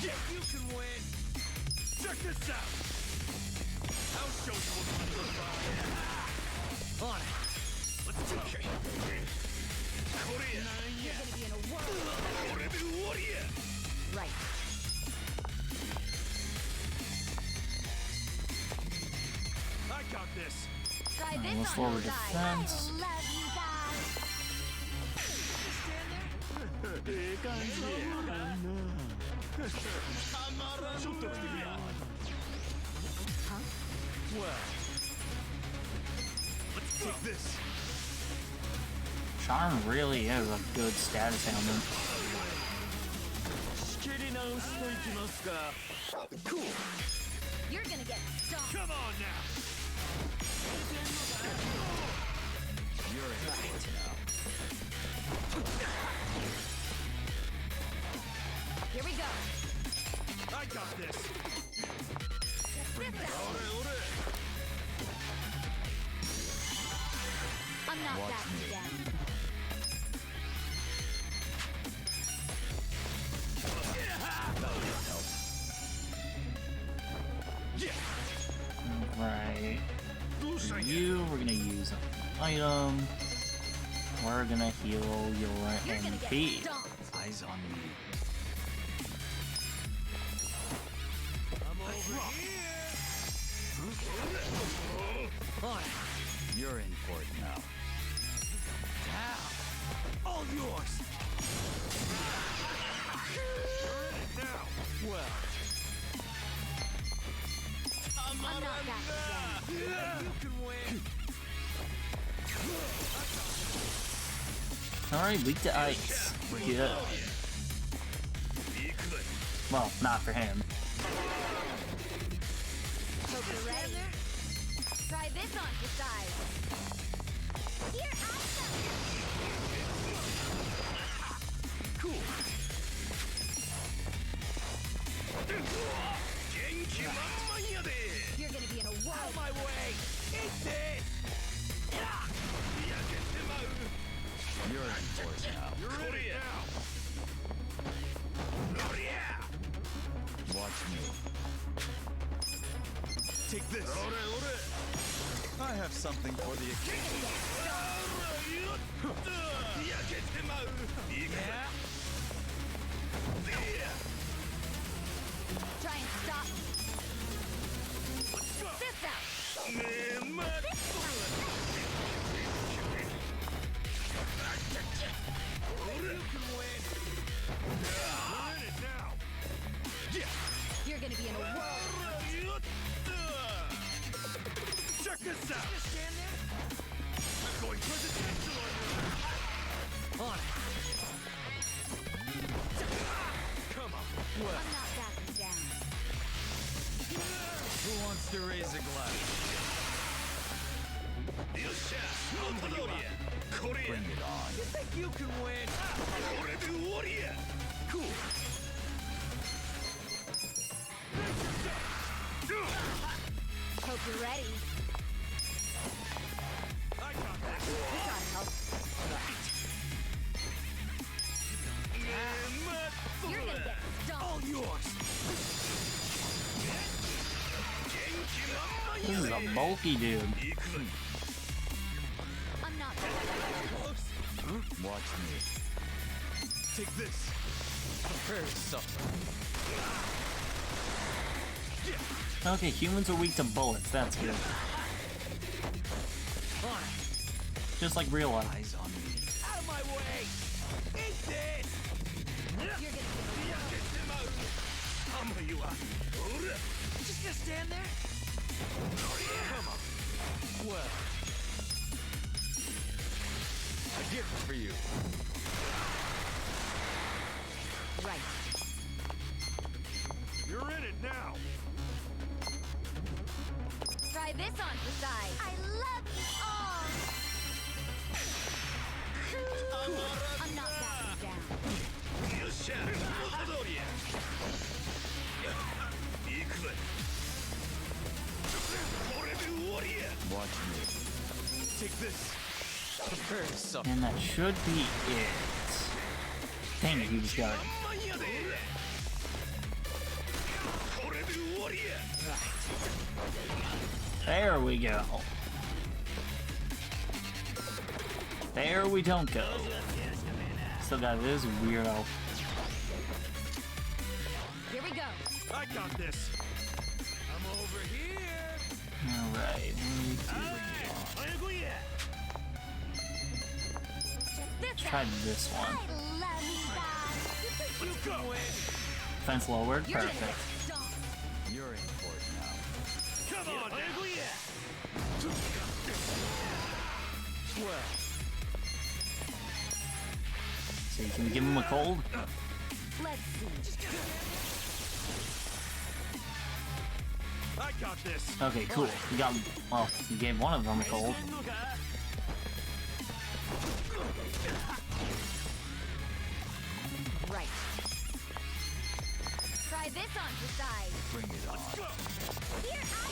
Yeah, you can win. Check this out. I'll show you what money looks like. On it. Let's go. You're gonna be in a world. Right. I got this. Try Alright, this let's on lower your side. defense. I love you guys. Huh? Well, let's take this. Charm really is a good status ailment. Cool. You're gonna get stomped. Come on now. You're in right now. Here we go. I got this. Check this out. I'm not Watch backing me. down. Right. For you, we're gonna use an item. We're gonna heal your You're gonna MP. get stomped. Eyes on me. I'm over here. On it. You're in for it now. Now. All yours. You're in it now. Well. I'm not backing down. Yeah, you can win. Alright, weak to ice. Good. Well, not for him. Hope you're ready. Try this on your side. Here I come. Cool. You're gonna be in a Out of world. my way. Eat this. You're in for it now. You're in it now. Watch me. Take this. I have something for the occasion. Yeah. Try and stop me. Let's go. This out. You can win. You're in it now. You're gonna be in a world. Check this out. I'm going presidential on it. Come on. Well, I'm not backing down. Who wants to raise a glass? Bring it on. you think you can win? Cool. Hope you're ready. I got this. This ought to help. You're gonna get stomped. All yours. This is a bulky dude. I'm not backing down. Watch me. Take this. Prepare to suffer. Okay, humans are weak to bullets. That's good. On it. just like real life. Eyes on me. Out of my way! Eat this! You're gonna just gonna stand there? Come on. Well, a gift for you. Right. You're in it now. Try this on for size. I love you all. I'm not backing down. Watch me. Take this. Prepare to suffer. And that should be it. Dang it, you just got it. There we go. There we don't go. Still got this weirdo. Here we go. I got this. I'm over here. Alright, This try this one. I love you guys. Let's go. Fence lowered, You're gonna perfect. get stomped. You're in for it now. Come on. Well, So you can give him a cold? Let's see. I got this. Okay, cool. You got, well, you gave one of them a cold. Right. Try this on for size. Bring it on. Here I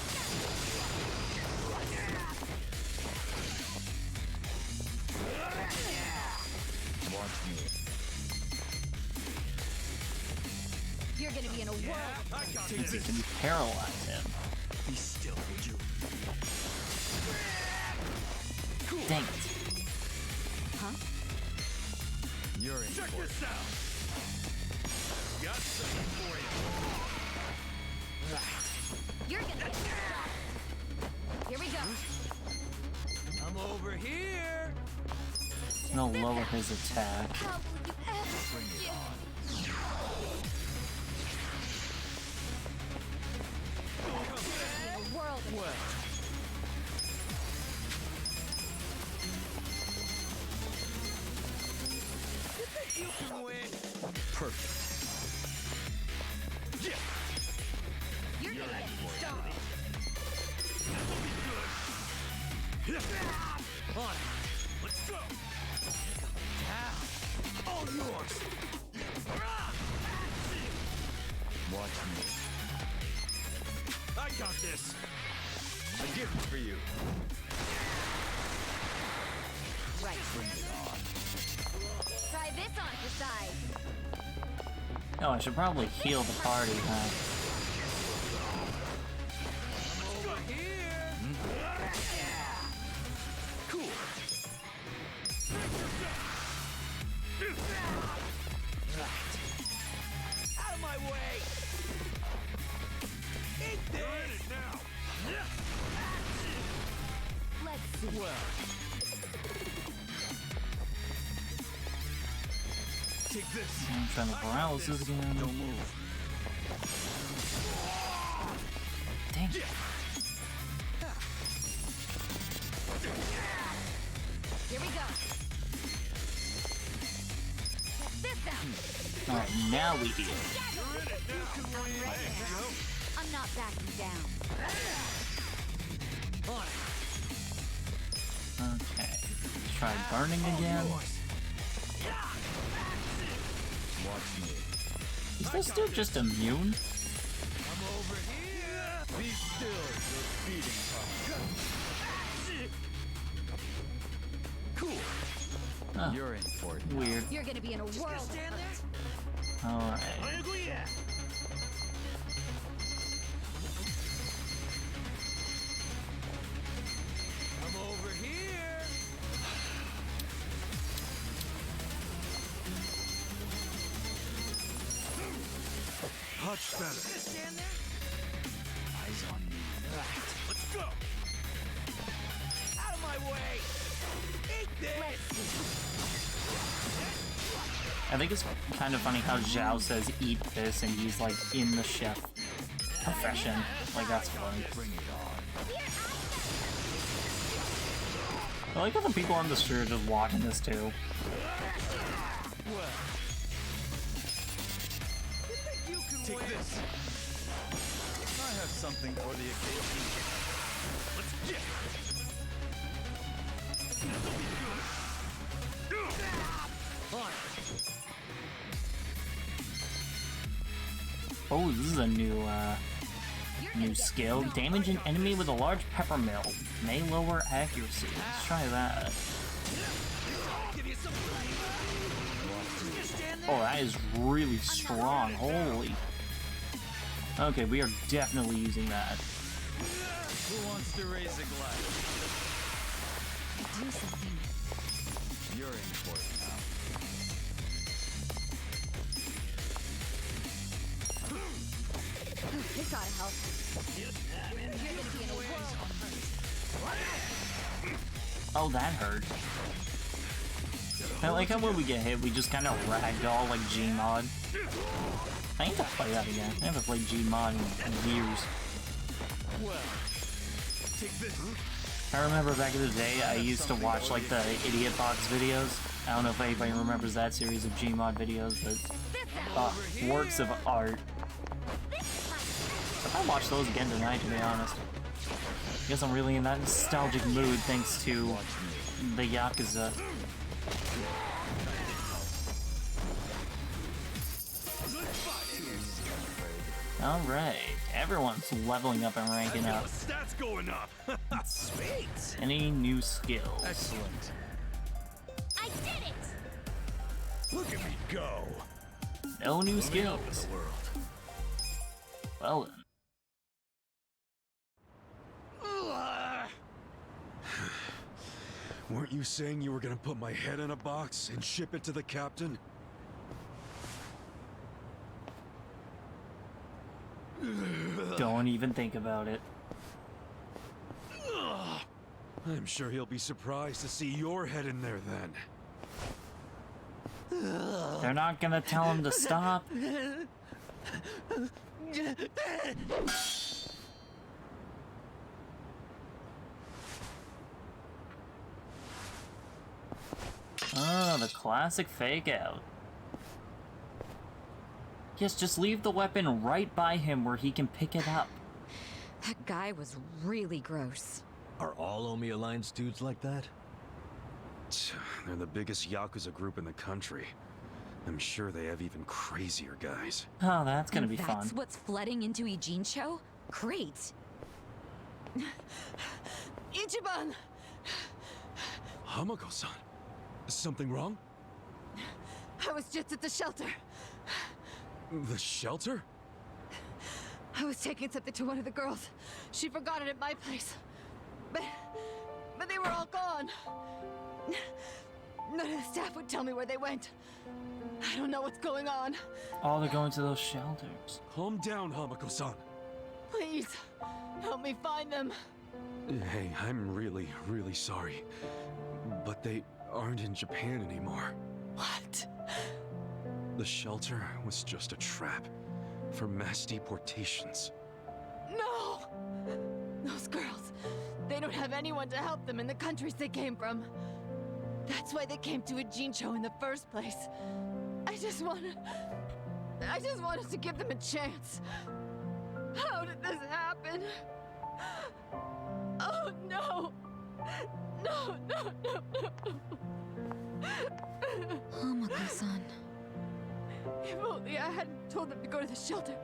Watch me. You're gonna be in a whirl. I got You this. can paralyze him. Be still, would you? Dang it. Huh? You're in Check for it. this out. Got something for you. You're gonna get stomped. Here we go. I'm over here. No, lower his attack. How will you ever Bring it forgive? on. In a world of Well, you can win. Perfect. You're gonna get stomped. On it. Let's go. Down. All yours. Watch me. I got this. A gift for you. Right. Bring it on. Try this on for size. Oh, I should probably heal the party, huh? Over here. Cool. Right. Out of my way. Eat this. Now. Let's see. Well. Take this. I'm trying to paralysis again. Don't move. Dang it. Here we go. Check this out. Alright, now we heal. I'm ready. I'm not backing down. On it. Okay. Try burning again. Watch me. Is this dude just immune? I'm over here. Be still, your beating heart. Cool. Huh. You're in for it. Weird. You're gonna be in a whirl. Stand there. Alright. I'm over here. Much better. Stand there. Eyes on me. Right. Let's go. Out of my way. I think it's kind of funny how Zhao says eat this and he's like in the chef profession. Like, that's funny. I like how the people on the street are just watching this too. Take this. I have something for the occasion. Let's get it. This'll be good. Oh, this is a new skill. Damage an enemy with a large pepper mill. May lower accuracy. Let's try that. Oh, that is really strong. Holy. Okay, we are definitely using that. Who wants to raise a glass? Do something. You're in for it now. This gotta help. Oh, that hurt. I like how when we get hit, we just kind of ragdoll like Gmod. I need to play that again. I haven't played Gmod in years. Well, take this. I remember back in the day, I used to watch like the Idiot Box videos. I don't know if anybody remembers that series of Gmod videos, but works of art. I'll watch those again tonight, to be honest. I guess I'm really in that nostalgic mood thanks to the Yakuza. Alright, everyone's leveling up and ranking up. Stats going up. Sweet. Any new skills? Excellent. I did it! Look at me go. No new skills. Well then. Weren't you saying you were gonna put my head in a box and ship it to the captain? Don't even think about it. I'm sure he'll be surprised to see your head in there then. They're not gonna tell him to stop. Oh, the classic fake out. Yes, just leave the weapon right by him where he can pick it up. That guy was really gross. Are all Omi Alliance dudes like that? They're the biggest Yakuza group in the country. I'm sure they have even crazier guys. Oh, that's gonna be fun. That's what's flooding into Ijincho? Great. Ichiban! Hamako-san, something wrong? I was just at the shelter. The shelter? I was taking something to one of the girls. She forgot it at my place. But they were all gone. None of the staff would tell me where they went. I don't know what's going on. Oh, they're going to those shelters. Calm down, Hamako-san. Please, help me find them. Hey, I'm really, really sorry. But they aren't in Japan anymore. What? The shelter was just a trap for mass deportations. No! Those girls, they don't have anyone to help them in the countries they came from. That's why they came to Ijincho in the first place. I just wanted to give them a chance. How did this happen? Oh no! No, no, no, no! Hamako-san. If only I hadn't told them to go to the shelter.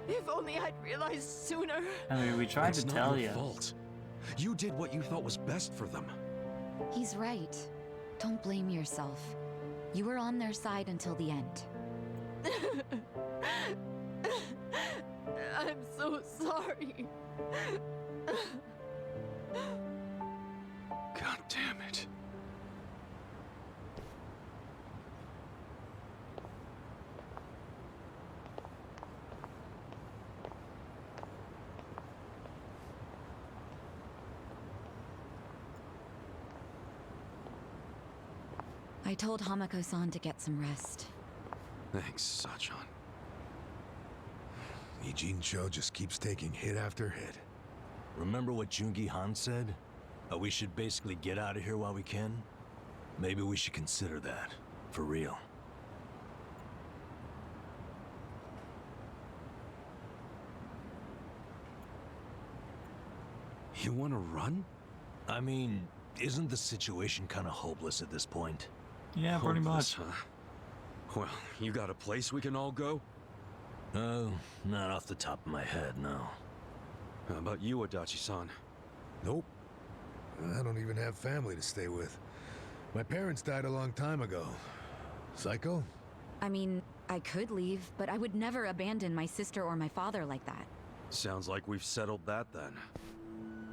If only I'd realized sooner. I mean, we tried It's to not tell your you. fault. You did what you thought was best for them. He's right. Don't blame yourself. You were on their side until the end. I'm so sorry. God damn it. I told Hamako-san to get some rest. Thanks, Sachan. Ijincho just keeps taking hit after hit. Remember what Jungi Han said? We should basically get out of here while we can? Maybe we should consider that. For real. You want to run? I mean, isn't the situation kind of hopeless at this point? Yeah, pretty much. Huh? Well, you got a place we can all go? Oh, not off the top of my head, no. How about you, Adachi-san? Nope. I don't even have family to stay with. My parents died a long time ago. Psycho? I mean, I could leave, but I would never abandon my sister or my father like that. Sounds like we've settled that then.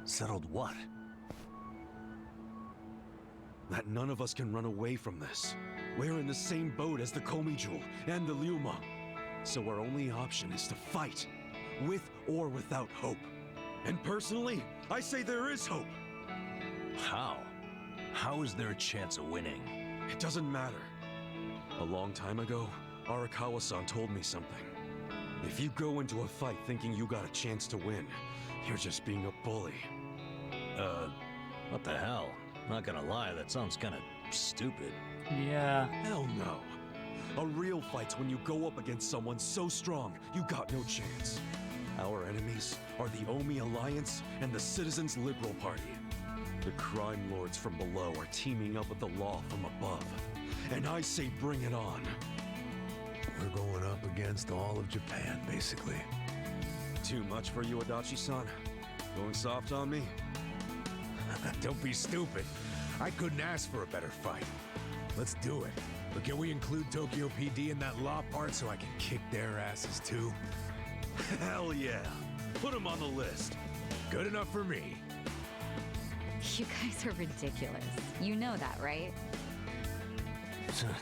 Settled what? That none of us can run away from this. We're in the same boat as the Komijul and the Ryuma. So our only option is to fight, with or without hope. And personally, I say there is hope. How? How is there a chance of winning? It doesn't matter. A long time ago, Arakawa-san told me something. If you go into a fight thinking you got a chance to win, you're just being a bully. What the hell? Not gonna lie, that sounds kinda stupid. Yeah. Hell no. A real fight's when you go up against someone so strong, you got no chance. Our enemies are the Omi Alliance and the Citizens Liberal Party. The crime lords from below are teaming up with the law from above. And I say bring it on. We're going up against all of Japan, basically. Too much for you, Adachi-san? Going soft on me? Don't be stupid. I couldn't ask for a better fight. Let's do it. But can we include Tokyo PD in that law part so I can kick their asses too? Hell yeah. Put them on the list. Good enough for me. You guys are ridiculous. You know that, right?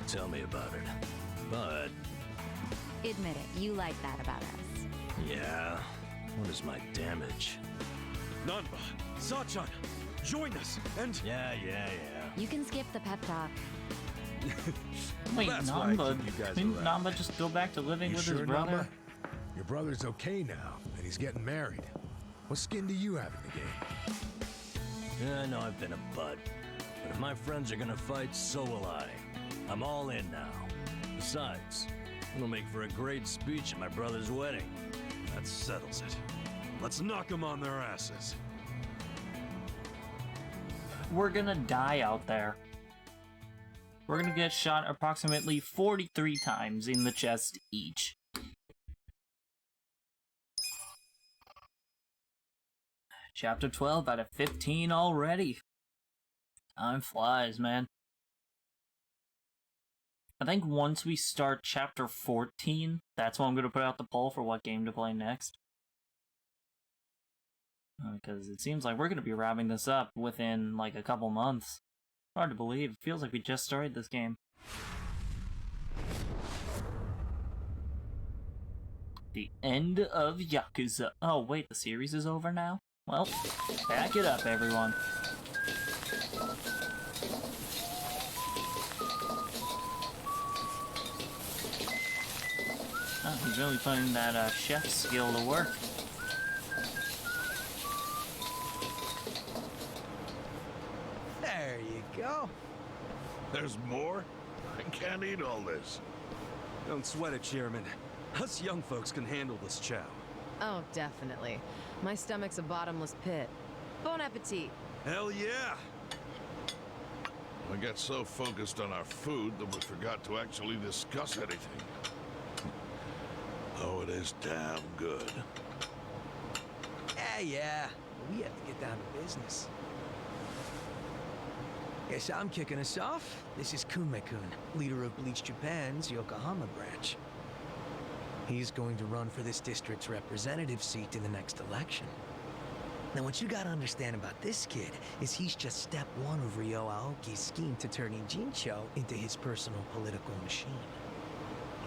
Tell me about it. But... Admit it, you like that about us. yeah, what is my damage? Nanba, Sachan, join us, and... Yeah. You can skip the pep talk. Wait, That's why I Nanba, keep you guys didn't around. Nanba just go back to living You with sure, his brother? Nanba? Your brother's okay now, and he's getting married. What skin do you have in the game? Yeah, I know I've been a butt. But if my friends are gonna fight, so will I. I'm all in now. Besides, it'll make for a great speech at my brother's wedding. That settles it. Let's knock them on their asses. We're gonna die out there. We're gonna get shot approximately 43 times in the chest each. Chapter 12 out of 15 already. Time flies, man. I think once we start chapter 14, that's when I'm going to put out the poll for what game to play next. Because it seems like we're going to be wrapping this up within like a couple months. Hard to believe. It feels like we just started this game. The end of Yakuza. Oh wait, the series is over now? Well, back it up, everyone. Oh, he's really putting that chef skill to work. There you go. There's more? I can't eat all this. Don't sweat it, Chairman. Us young folks can handle this chow. Oh, definitely. My stomach's a bottomless pit. Bon appetit. Hell yeah! We got so focused on our food that we forgot to actually discuss anything. Oh, it is damn good. Yeah. We have to get down to business. Guess I'm kicking us off. This is Kume-kun, leader of Bleach Japan's Yokohama branch. He's going to run for this district's representative seat in the next election. Now, what you gotta understand about this kid is he's just step one of Ryo Aoki's scheme to turn Ijincho into his personal political machine.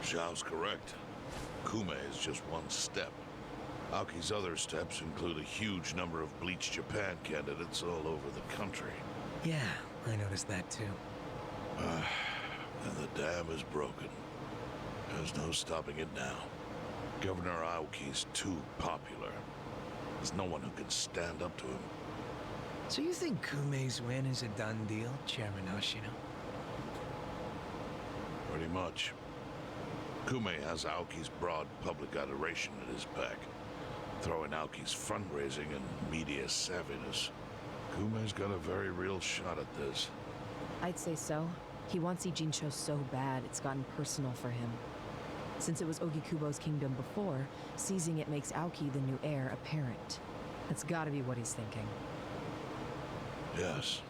Zhao's correct. Kume is just one step. Aoki's other steps include a huge number of Bleach Japan candidates all over the country. Yeah, I noticed that too. And the dam is broken. There's no stopping it now. Governor Aoki's too popular. There's no one who can stand up to him. So you think Kumei's win is a done deal, Chairman Hoshino? Pretty much. Kumei has Aoki's broad public adoration at his back. Throwing Aoki's fundraising and media savviness. Kumei's got a very real shot at this. I'd say so. He wants Ijincho so bad, it's gotten personal for him. Since it was Ogikubo's kingdom before, seizing it makes Aoki the new heir apparent. That's gotta be what he's thinking. Yes.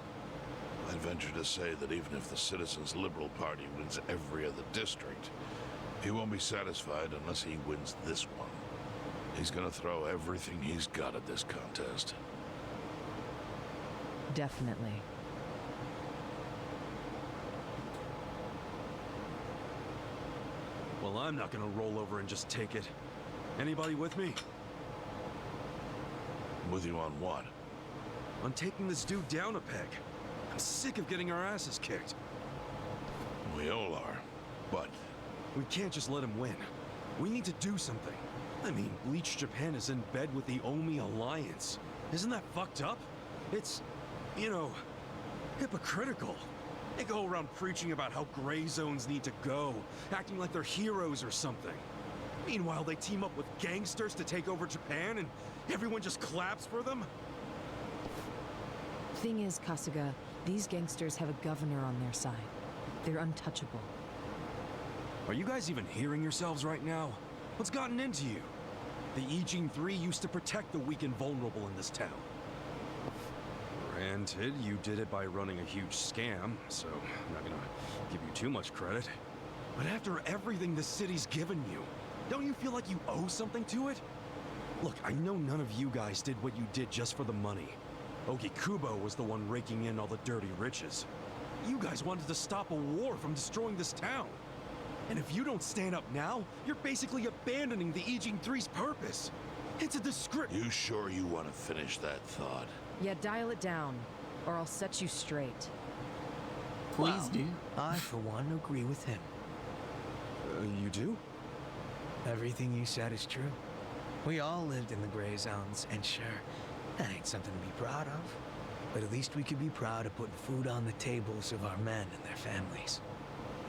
I'd venture to say that even if the Citizens Liberal Party wins every other district, he won't be satisfied unless he wins this one. He's gonna throw everything he's got at this contest. Definitely. Well, I'm not gonna roll over and just take it. Anybody with me? With you on what? On taking this dude down a peg. I'm sick of getting our asses kicked. We all are, but... We can't just let him win. We need to do something. I mean, Bleach Japan is in bed with the Omi Alliance. Isn't that fucked up? It's, you know, hypocritical. They go around preaching about how gray zones need to go, acting like they're heroes or something. Meanwhile, they team up with gangsters to take over Japan, and everyone just claps for them? Thing is, Kasuga, these gangsters have a governor on their side. They're untouchable. Are you guys even hearing yourselves right now? What's gotten into you? The Ijin 3 used to protect the weak and vulnerable in this town. Granted, you did it by running a huge scam, so I'm not gonna give you too much credit. But after everything the city's given you, don't you feel like you owe something to it? Look, I know none of you guys did what you did just for the money. Ogikubo was the one raking in all the dirty riches. You guys wanted to stop a war from destroying this town. And if you don't stand up now, you're basically abandoning the Ijin 3's purpose. It's a disgrace. You sure you want to finish that thought? Yeah, dial it down, or I'll set you straight. Please do. I, for one, agree with him. You do? Everything you said is true. We all lived in the gray zones, and sure, that ain't something to be proud of. But at least we could be proud of putting food on the tables of our men and their families.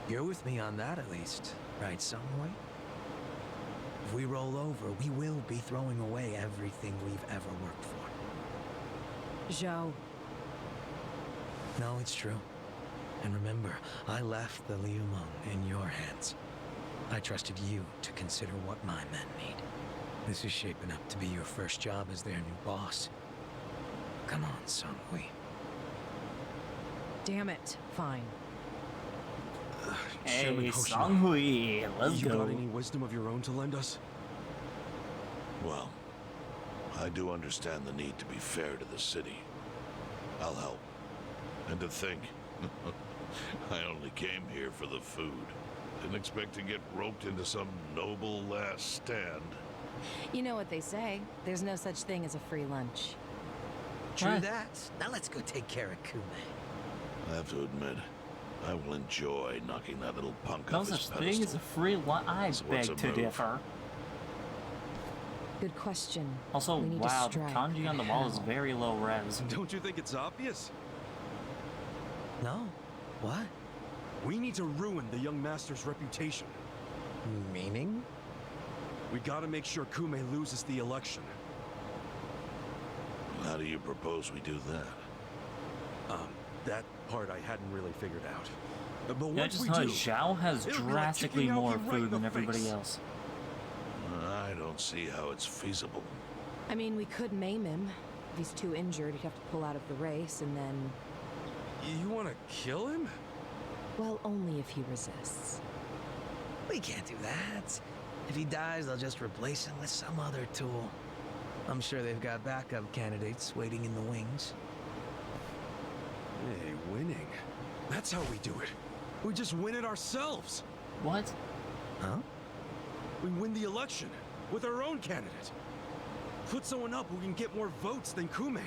You're with me on that, at least, right, Songhui? If we roll over, we will be throwing away everything we've ever worked for. Zhao. No, it's true. And remember, I left the Liumeng in your hands. I trusted you to consider what my men need. This is shaping up to be your first job as their new boss. Come on, Songhui. Damn it. Fine. Hey, Songhui, let's you go. got any wisdom of your own to lend us? Well, I do understand the need to be fair to the city. I'll help. And to think, I only came here for the food. Didn't expect to get roped into some noble last stand. You know what they say. There's no such thing as a free lunch. True that. Now let's go take care of Kumei. I have to admit, I will enjoy knocking that little punk No off his such pedestal. thing as a free lunch. I So what's beg a to move? differ. Good question. Also, We need wow, to the strike. kanji on the wall is How? very low res. Don't you think it's obvious? No. What? We need to ruin the young master's reputation. Meaning? We gotta make sure Kumei loses the election. How do you propose we do that? That part I hadn't really figured out. But Yeah, once just we know do, Zhao has it'll be like drastically kicking more Aoki right food in the than everybody face. else. I don't see how it's feasible. I mean, we could maim him. If he's too injured, he'd have to pull out of the race, and then... You wanna kill him? Well, only if he resists. We can't do that. If he dies, they'll just replace him with some other tool. I'm sure they've got backup candidates waiting in the wings. Hey, winning. That's how we do it. We just win it ourselves. What? Huh? We win the election with our own candidate. Put someone up who can get more votes than Kumei.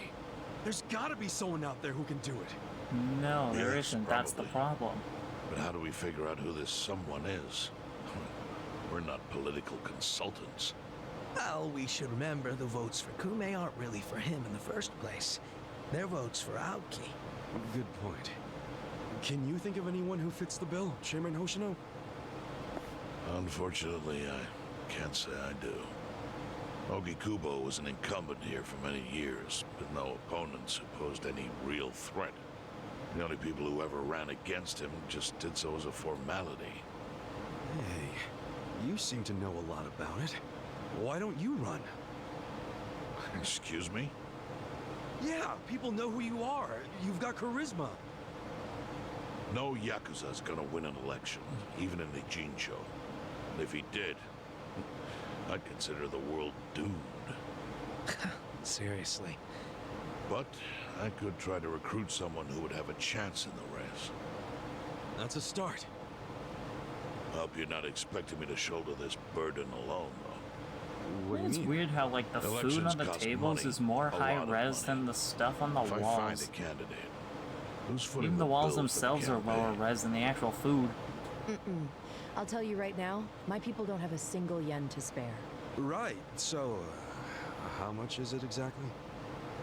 There's gotta be someone out there who can do it. No, there Yes, isn't. That's the probably. problem. But how do we figure out who this someone is? We're not political consultants. Well, we should remember the votes for Kume aren't really for him in the first place. They're votes for Aoki. Good point. Can you think of anyone who fits the bill, Chairman Hoshino? Unfortunately, I can't say I do. Ogi Kubo was an incumbent here for many years, but no opponents who posed any real threat. The only people who ever ran against him just did so as a formality. Hey, you seem to know a lot about it. Why don't you run? Excuse me? Yeah, people know who you are. You've got charisma. No Yakuza's gonna win an election, even in the Jincho. And if he did, I'd consider the world doomed. Seriously. But I could try to recruit someone who would have a chance in the race. That's a start. Hope you're not expecting me to shoulder this burden alone, though. It's weird how, like, the food on the tables is more high res than the stuff on the If I find walls. a candidate who's footing Even the the walls bill for the themselves are lower campaign. res than the actual food. Mm-mm. I'll tell you right now, my people don't have a single yen to spare. Right, so how much is it exactly?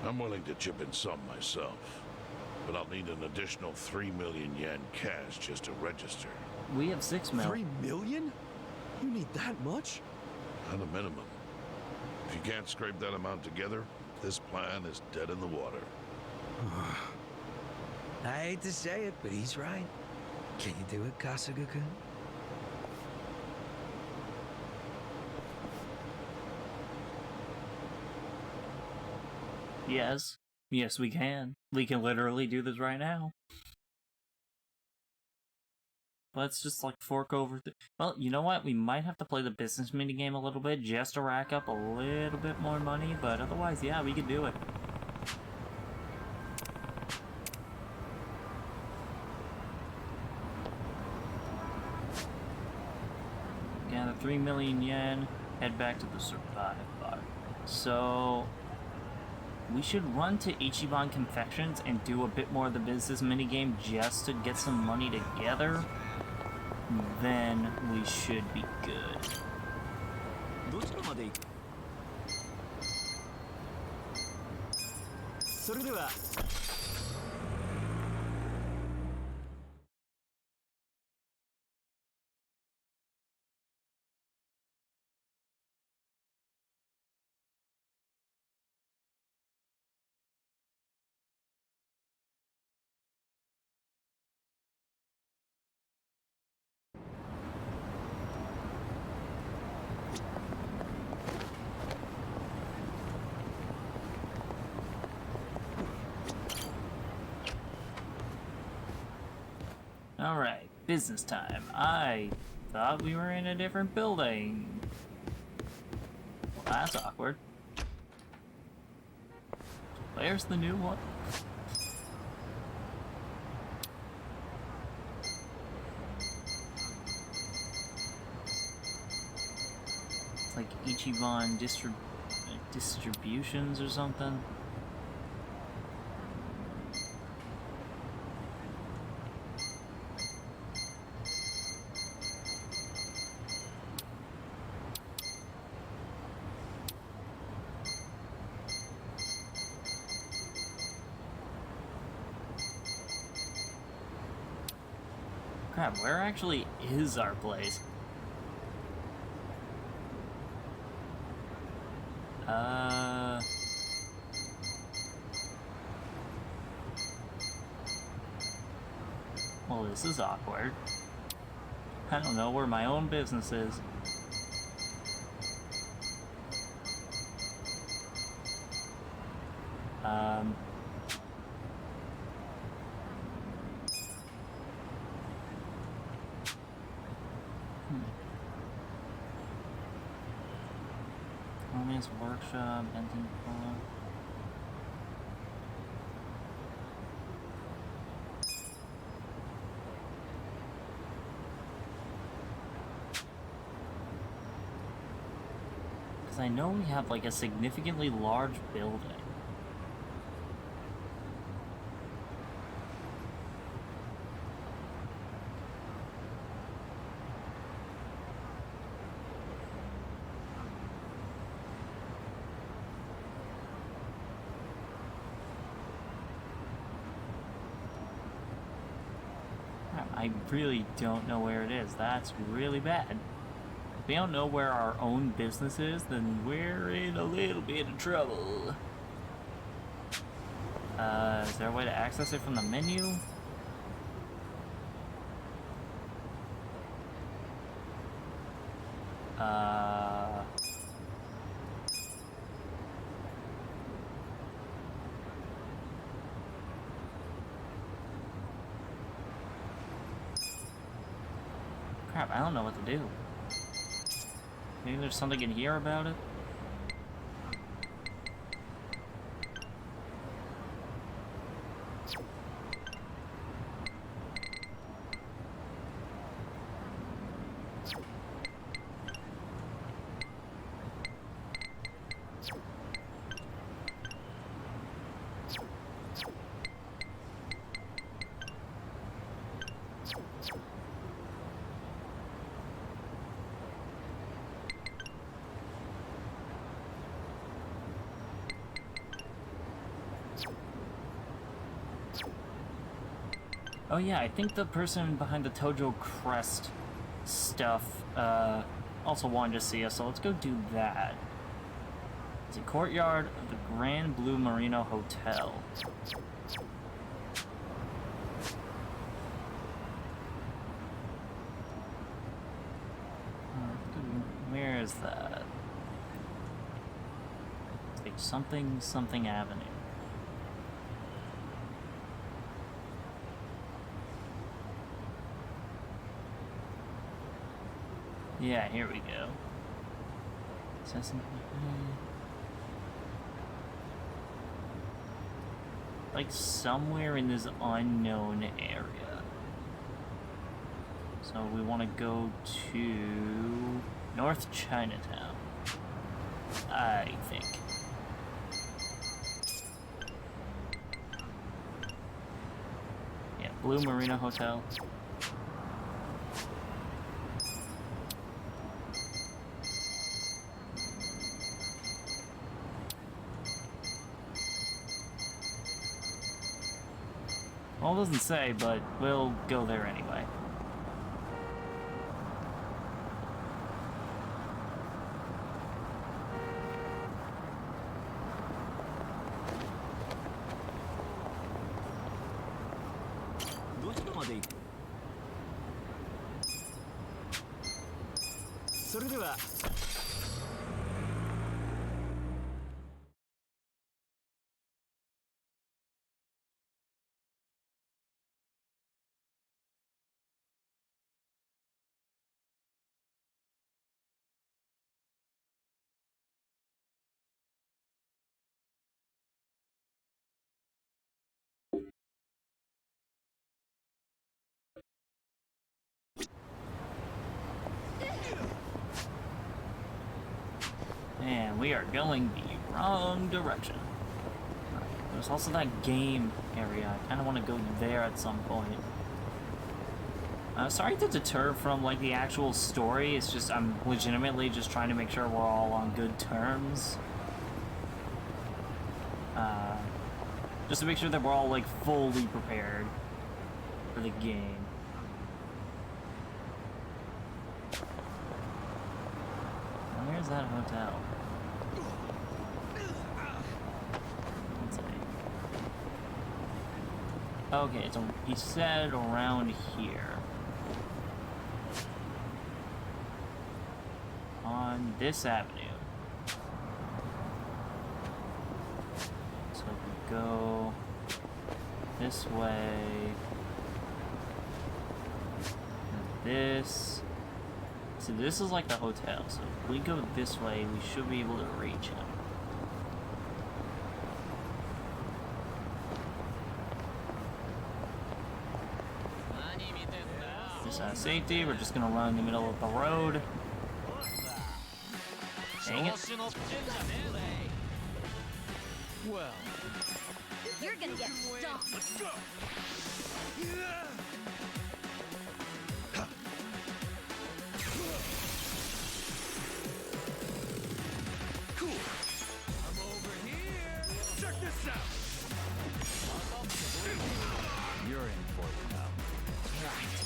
I'm willing to chip in some myself, but I'll need an additional 3 million yen cash just to register. We have 6 mil. 3 million? You need that much? At a minimum. If you can't scrape that amount together, this plan is dead in the water. I hate to say it, but he's right. Can you do it, Kasuga-kun? Yes. Yes, we can. We can literally do this right now. Let's just, like, fork over... Well, you know what? We might have to play the business minigame a little bit just to rack up a little bit more money, but otherwise, yeah, we can do it. Gather 3 million yen, head back to the Survive Bar. So... we should run to Ichiban Confections and do a bit more of the business minigame just to get some money together. Then we should be good. どちらまで行く？それでは。Alright, business time. I thought we were in a different building. Well, that's awkward. Where's the new one? It's like Ichiban distributions or something. Crap, where actually is our place? Well, this is awkward. I don't know where my own business is. Romance workshop, ending poem. Because I know we have like a significantly large building. Crap, I really don't know where it is. That's really bad. If we don't know where our own business is, then we're in a little bit of trouble. Is there a way to access it from the menu? Crap, I don't know what to do. Maybe there's something in here about it? Oh yeah, I think the person behind the Tojo Crest stuff also wanted to see us, so let's go do that. It's a courtyard of the Grand Blue Marino Hotel. Where is that? It's like something Avenue. Yeah, here we go. Like somewhere in this unknown area. So we want to go to North Chinatown, I think. Yeah, Blue Marina Hotel. Well, it doesn't say, but we'll go there anyway. And we are going the wrong direction. There's also that game area. I kind of want to go there at some point. Sorry to deter from like the actual story. It's just I'm legitimately just trying to make sure we're all on good terms. Just to make sure that we're all like fully prepared for the game. Where's that hotel? Let's see. Okay, it's he said around here. On this avenue. So if we go this way, and this. So this is like the hotel, so if we go this way, we should be able to reach him. Just out of safety, we're just gonna run in the middle of the road. Dang it. Well, you're gonna get stomped. Let's go. Cool. I'm over here. Check this out. You're in for it now. Right.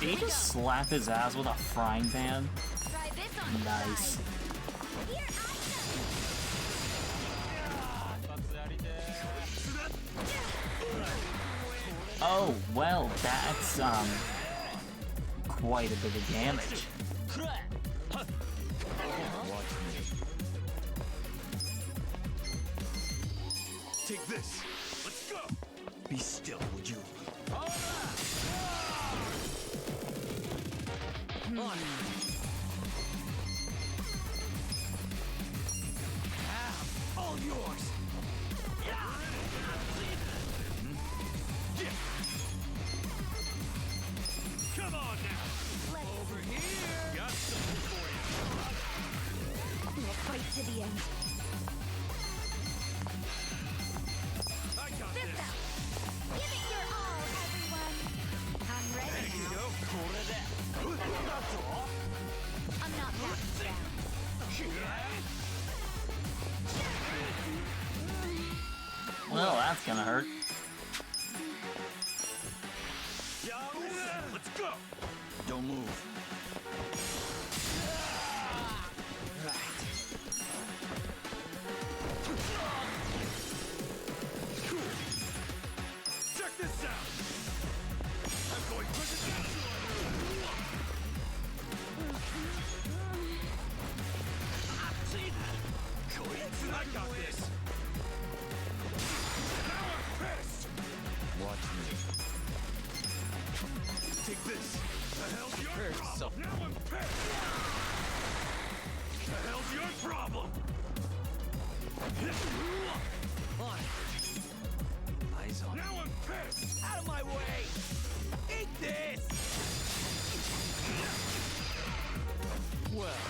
Did he just slap his ass with a frying pan? Try this on Nice. Here Oh, well, that's, quite a bit of damage. Take this. Let's go. Be still, would you? All yours. Come on now. Over here. Got something for you. We'll fight to the end. I got This this. out. Give it your all, everyone. I'm ready There you now. go. I'm not backing down. Well, that's gonna hurt. Let's go. Don't move. Check this out. I'm going for the down. I got this. Now I'm pissed. Watch me. Take this. The hell's your problem? Now I'm pissed. The hell's your problem? On. Eyes on. Now I'm pissed. Out of my way. Eat this. Well,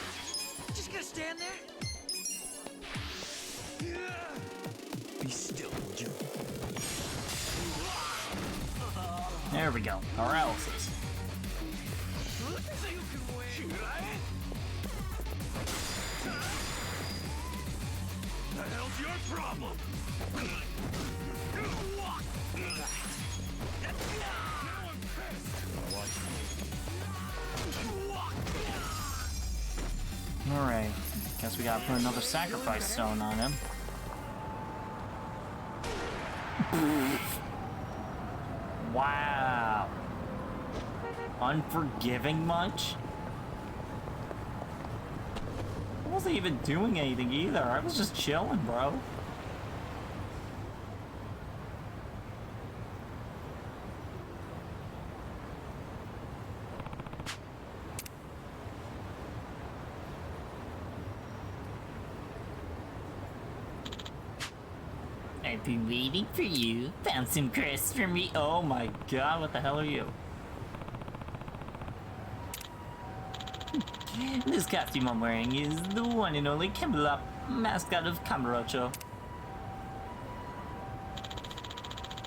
just gonna stand there? Be still, would you? There we go. Paralysis. So you can win. The hell's your problem? Now I'm pissed. Watch me. Alright. Guess we gotta put another sacrifice stone on him. Wow. Unforgiving much? I wasn't even doing anything either. I was just chilling, bro. I've been waiting for you. Found some crisps for me. Oh my god, what the hell are you? This costume I'm wearing is the one and only Kimberlop, mascot of Kamurocho.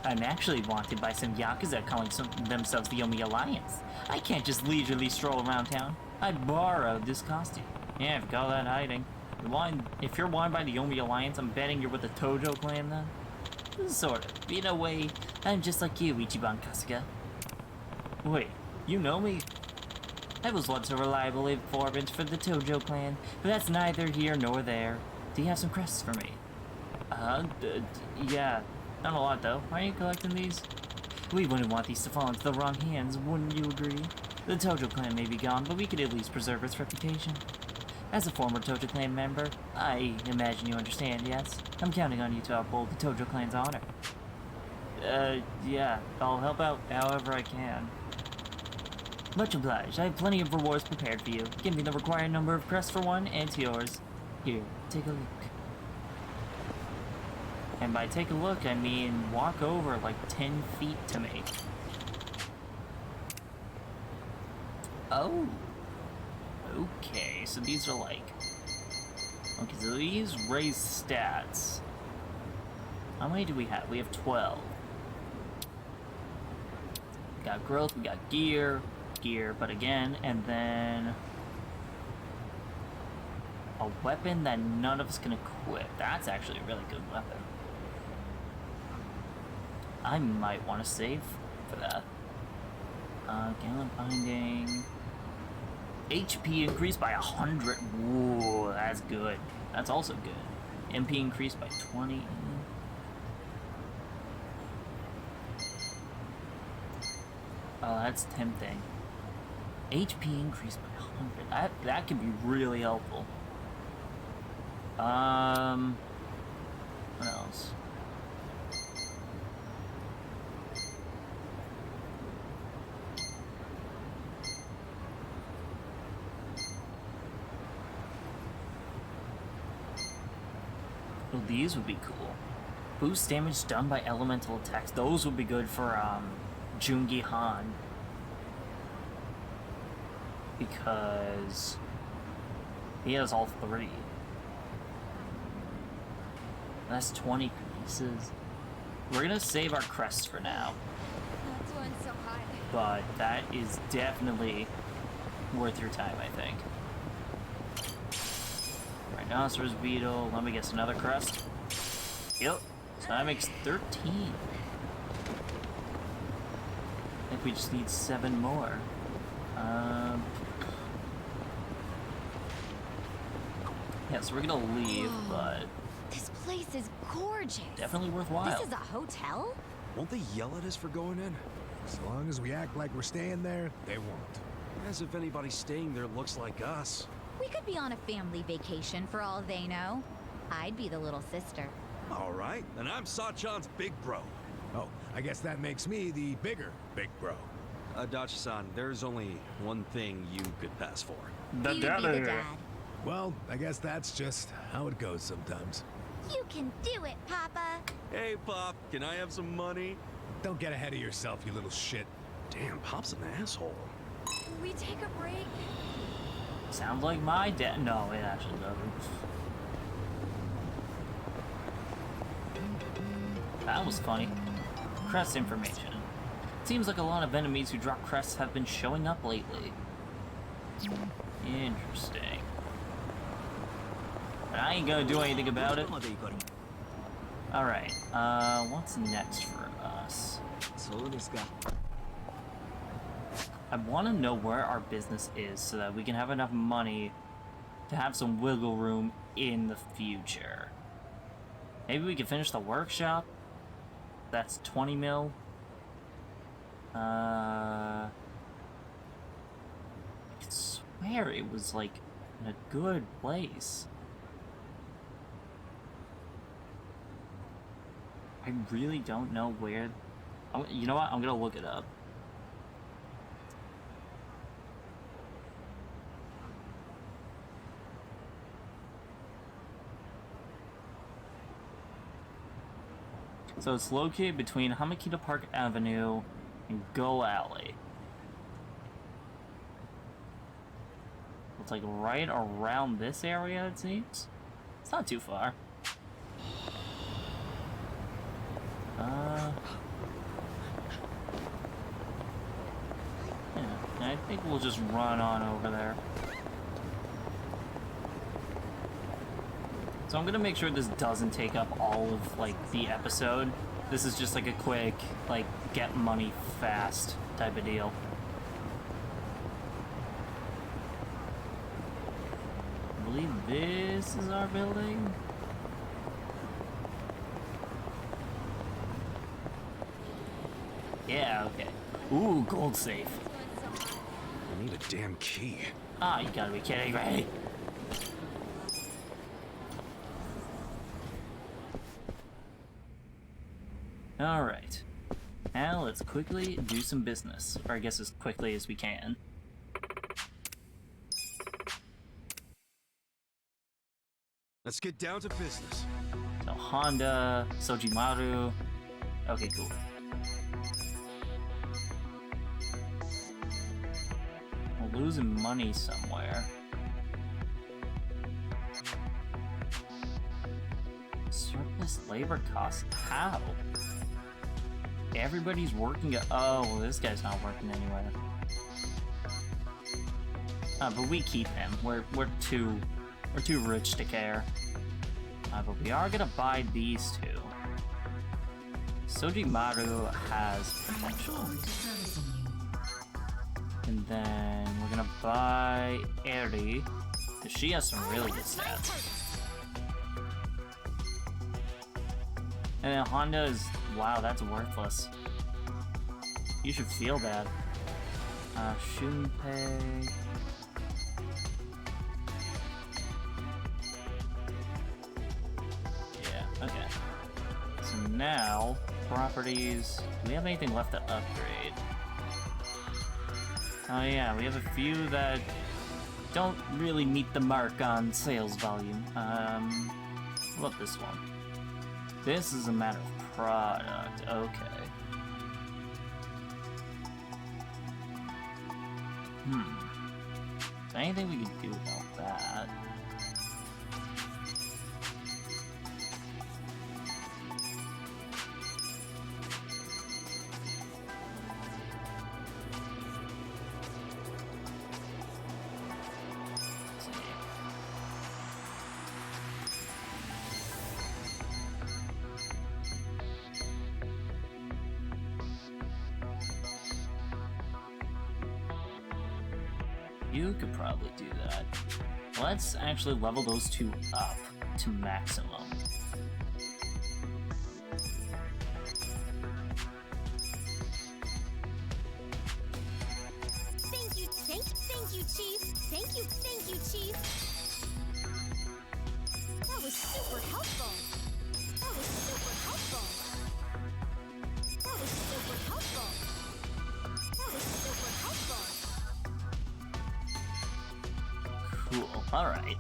I'm actually wanted by some Yakuza calling themselves the Yomi Alliance. I can't just leisurely stroll around town. I borrowed this costume. Yeah, if you call that hiding. If you're wanted by the Yomi Alliance, I'm betting you're with the Tojo clan then? Sort of. In a way, I'm just like you, Ichiban Kasuga. Wait, you know me? I was once a reliable informant for the Tojo clan, but that's neither here nor there. Do you have some crests for me? Yeah. Not a lot, though. Why are you collecting these? We wouldn't want these to fall into the wrong hands, wouldn't you agree? The Tojo clan may be gone, but we could at least preserve its reputation. As a former Tojo clan member, I imagine you understand, yes? I'm counting on you to uphold the Tojo clan's honor. Yeah. I'll help out however I can. Much obliged. I have plenty of rewards prepared for you. Give me the required number of crests for one, and it's yours. Here, take a look. And by take a look, I mean walk over like 10 feet to me. Oh. Okay, so these are like... Okay, so these raise stats. How many do we have? We have 12. We got growth, we got gear, but again, and then... a weapon that none of us can equip. That's actually a really good weapon. I might want to save for that. Gallant binding. HP increased by 100. Whoa, that's good. That's also good. MP increased by 20. Oh, that's tempting. HP increased by 100. That could be really helpful. What else? Oh, these would be cool. Boost damage done by elemental attacks. Those would be good for, Jungi Han. Because he has all three. That's 20 pieces. We're gonna save our crests for now. Not doing so hot. But that is definitely worth your time, I think. Rhinoceros beetle. Let me guess, another crest. Yep. So that makes 13. I think we just need 7 more. Yeah, so we're gonna leave, but This place is gorgeous. definitely worthwhile. This is a hotel? Won't they yell at us for going in? As long as we act like we're staying there, they won't. As if anybody staying there looks like us. We could be on a family vacation for all they know. I'd be the little sister. All right, and I'm Sachan's big bro. Oh, I guess that makes me the bigger big bro. Adachi-san, there's only one thing you could pass for. You'd be the dad. Well, I guess that's just how it goes sometimes. You can do it, Papa. Hey, Pop, can I have some money? Don't get ahead of yourself, you little shit. Damn, Pop's an asshole. Can we take a break? Sounds like my dad. No, it actually doesn't. That was funny. Crest information. Seems like a lot of enemies who drop crests have been showing up lately. Interesting. But I ain't gonna do anything about it. Alright, what's next for us? I want to know where our business is so that we can have enough money to have some wiggle room in the future. Maybe we can finish the workshop. That's 20 mil. I swear it was like in a good place. I really don't know where. You know what? I'm gonna look it up. So it's located between Hamakita Park Avenue and Go Alley. It's like right around this area, it seems. It's not too far. Yeah, I think we'll just run on over there. So I'm gonna make sure this doesn't take up all of, like, the episode. This is just like a quick, like, get money fast type of deal. I believe this is our building. Yeah, okay. Ooh, gold safe. I need a damn key. Ah, you gotta be kidding me. Alright. Now let's quickly do some business. Or I guess as quickly as we can. Let's get down to business. So Honda, Sojimaru. Okay, cool. We're losing money somewhere. Surplus labor costs? How? Everybody's working at— oh, well, this guy's not working anywhere. But we keep him. We're too rich to care. But we are gonna buy these two. Sojimaru has potential. And then we're gonna buy Eri, because she has some really good stats. And then Honda is, wow, that's worthless. You should feel bad. Shunpei. Yeah, okay. So now, properties. Do we have anything left to upgrade? Oh yeah, we have a few that don't really meet the mark on sales volume. What about this one? This is a matter of product, okay. Is there anything we could do about that? You could probably do that. Let's actually level those two up to maximum. Thank you, Chief. Thank you, Chief. That was super helpful. Cool. Alright.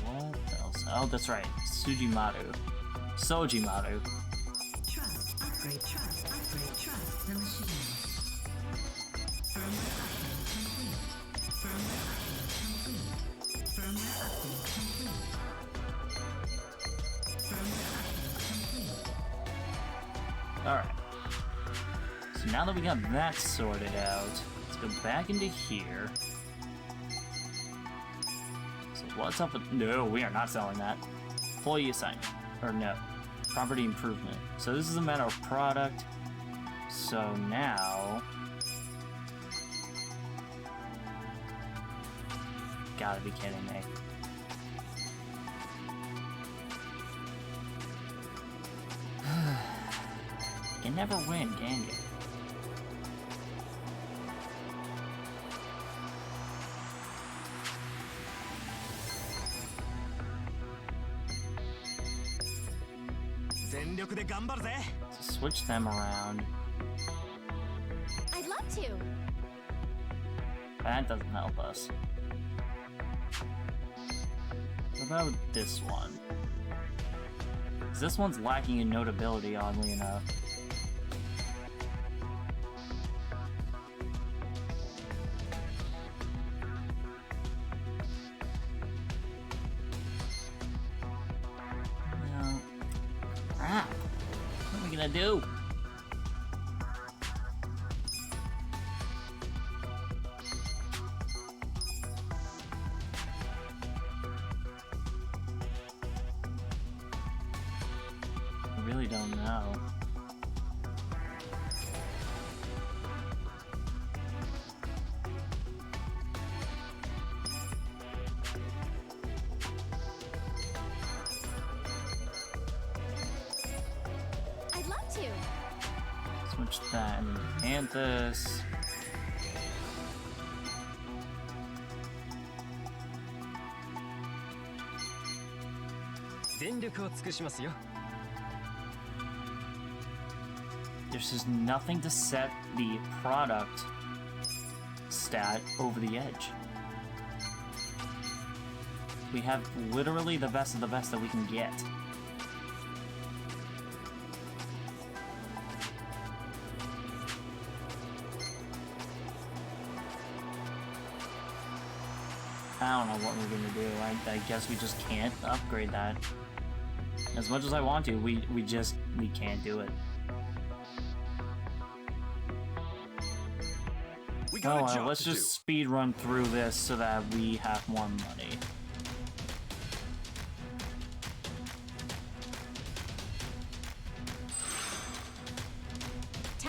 What else? Oh, that's right. Sojimaru. Trust, upgrade, the machine. Firmware update complete. Alright. So now that we got that sorted out, let's go back into here. So what's up with... No, we are not selling that. Employee assignment. Or no. Property improvement. So this is a matter of product. So now... Gotta be kidding me. You can never win, can you? So switch them around. I'd love to. That doesn't help us. What about this one? 'Cause this one's lacking in notability, oddly enough. No. Crap. What are we gonna do? I really don't know. I'd love to. Switch that and Mantis. There's just nothing to set the product stat over the edge. We have literally the best of the best that we can get. I don't know what we're gonna do. I guess we just can't upgrade that. As much as I want to, we can't do it. Oh well, let's just speed run through this so that we have more money.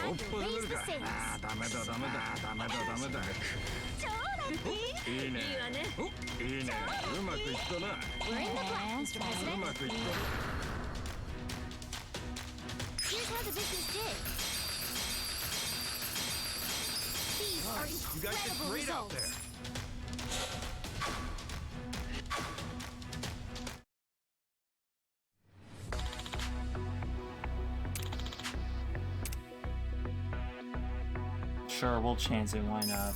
Time to raise the sails. ダメだダメだダメだダメだ。超ラッキー。いいね。いいわね。いいね。うまくいったな。 We're in the black, Mr. う President. まくいった。 Here's how the business did. These are You guys did incredible great out results. there. Sure, we'll chance it, why not?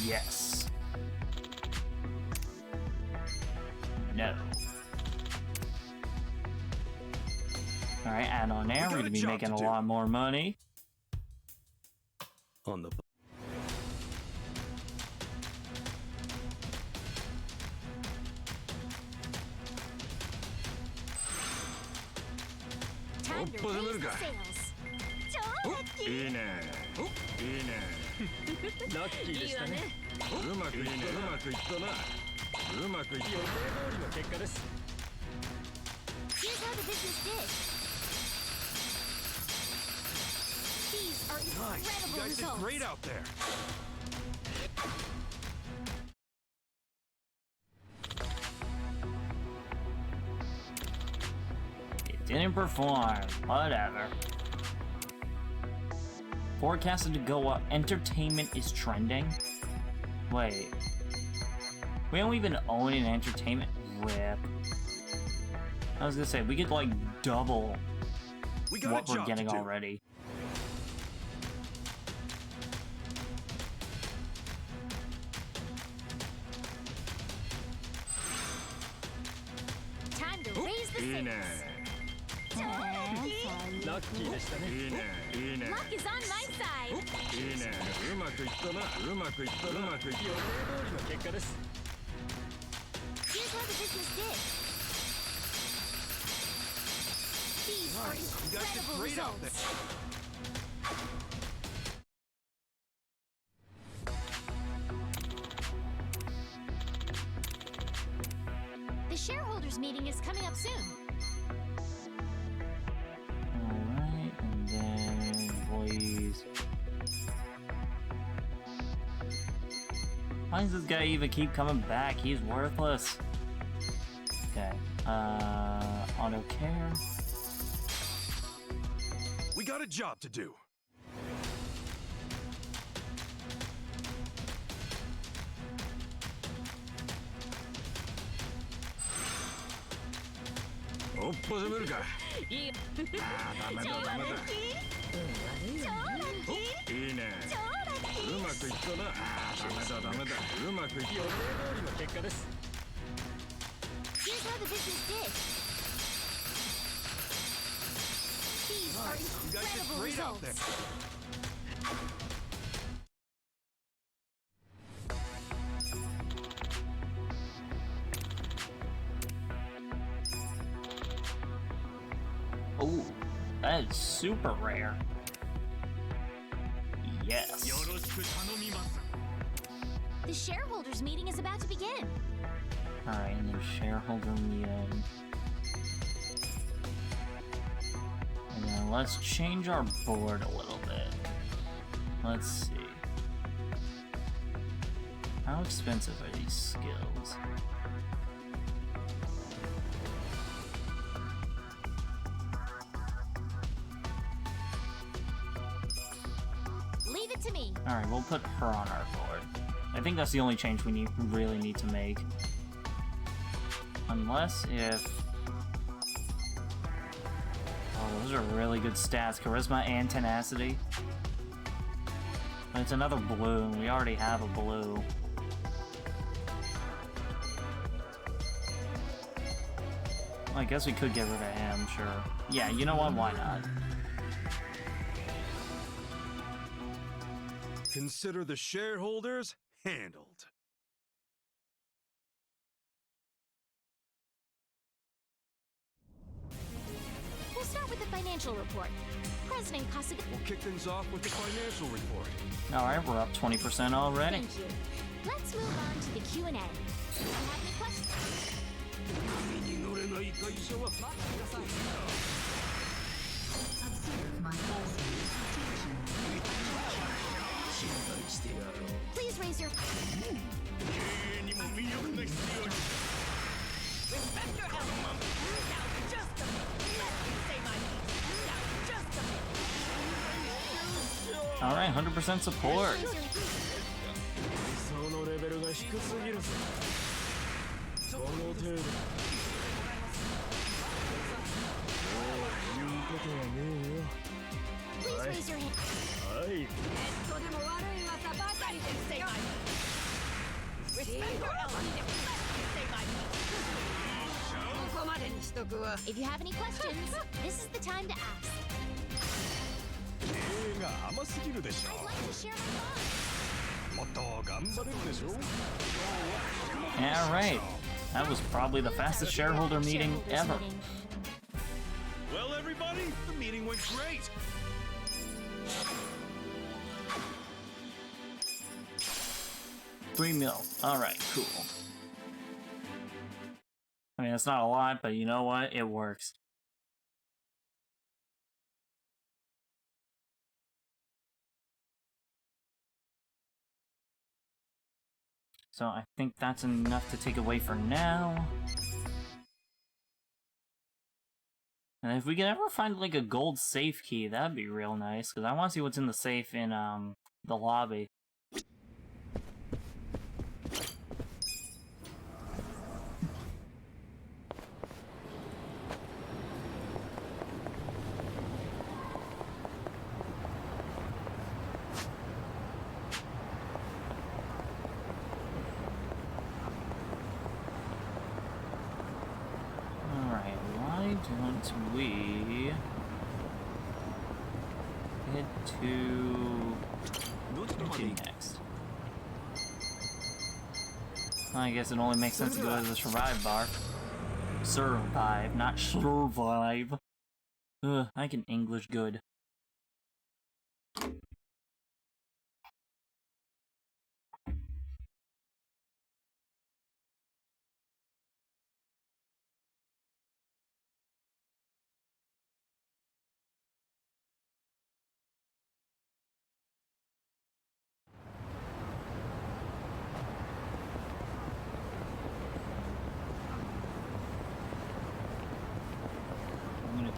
Yes. No. Alright, add on there, we're gonna be making a lot more money. On the Time to raise the sails. 超ラッキー。いいね。いいね。ラッキーでしたね。うまくいったな。うまくいったな。うまくいった。予定通りの結果です。 Here's how the business did. These are nice. You incredible guys did results. great out there. It didn't perform, whatever. Forecasted to go up. Entertainment is trending. Wait. We don't even own an entertainment rip. I was gonna say, we could like double what we're getting already. Time to raise the いい sails. ね。ラッキーでしたね。いいね。いいね。 Luck is on my side. いいね。うまくいったな。うまくいったな。うまくいった。予定通りの結果です。 Here's how the business did. These are You guys did incredible great out there. results. The shareholders meeting is coming up soon. Alright, and then employees. Why does this guy even keep coming back? He's worthless. Okay. Auto care. We got a job to do. Oh, ポジムルか。いい。ダメだダメだ。いいね。うまくいったな。ダメだダメだ。うまくいった。予定通りの結果です。 Here's how the business did. These are You guys did incredible great out there. results. Oh, that is super rare. Yes. The shareholders meeting is about to begin. Alright, and then shareholder meeting. And then let's change our board a little bit. Let's see. How expensive are these skills? Leave it to me. Alright, we'll put her on our board. I think that's the only change we really need to make. Unless if... Oh, those are really good stats. Charisma and tenacity. But it's another blue, and we already have a blue. Well, I guess we could get rid of him, sure. Yeah, you know what? Why not? Consider the shareholders handled. We'll start with the financial report. President Kasuga. We'll kick things off with the financial report. Alright, we're up 20% already. Thank you. Let's move on to the Q&A. Do you have any questions? Observe my forces. Attention. Please raise your. Respect your element. Now just a minute. Let me say my piece. Now just a minute. All right, 100% support. そのレベルが低すぎるぞ。この程度。もう言うことはねえよ。Please raise your hand. はい。とても悪い噂ばかりで say my piece. Respect your element. Let me say my piece. ここまでにしとくわ。 If you have any questions, this is the time to ask. 経営が甘すぎるでしょ。 I'd like to share my thoughts. もっと頑張れるでしょ。 All right, that was probably the fastest shareholder meeting ever. Well, everybody, the meeting went great. $3 million. All right, cool. I mean, it's not a lot, but you know what? It works. So I think that's enough to take away for now. And if we could ever find like a gold safe key, that'd be real nice, because I want to see what's in the safe in the lobby. Don't we head to next? I guess it only makes sense to go to the survive bar. Survive, not survive. Ugh, I can English good.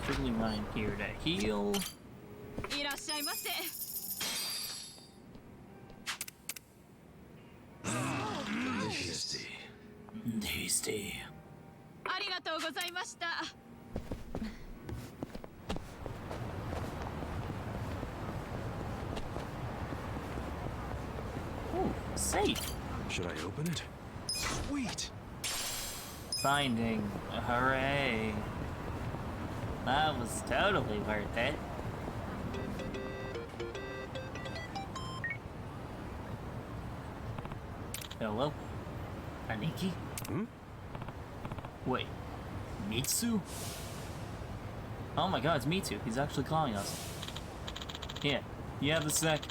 Quickly run in here to heal. いらっしゃいませ。Tasty. ありがとうございました。 Ooh, safe. Should I open it? Sweet. Finding. Hooray. That was totally worth it. Hello? Aniki? Hmm? Wait. Mitsu? Oh my god, it's Mitsu. He's actually calling us. Yeah, you have a sec?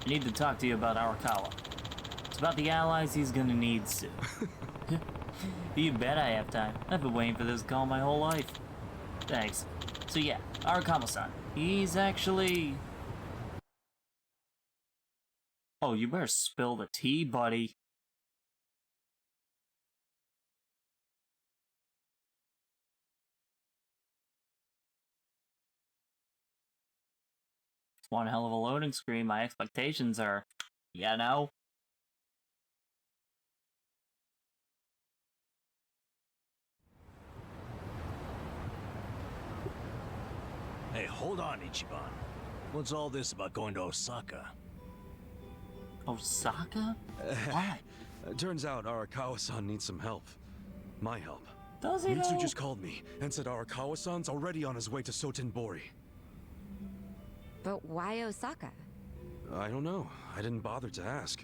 I need to talk to you about Arakawa. It's about the allies he's gonna need soon. You bet I have time. I've been waiting for this call my whole life. Thanks. So yeah, Arakawa-san. He's actually... Oh, you better spill the tea, buddy. It's one hell of a loading screen. My expectations are, you know... Hey, hold on, Ichiban. What's all this about going to Osaka? Osaka? Why? Turns out Arakawa-san needs some help. My help. Does he Mitsu though? just called me and said Arakawa-san's already on his way to Sotenbori. But why Osaka? I don't know. I didn't bother to ask.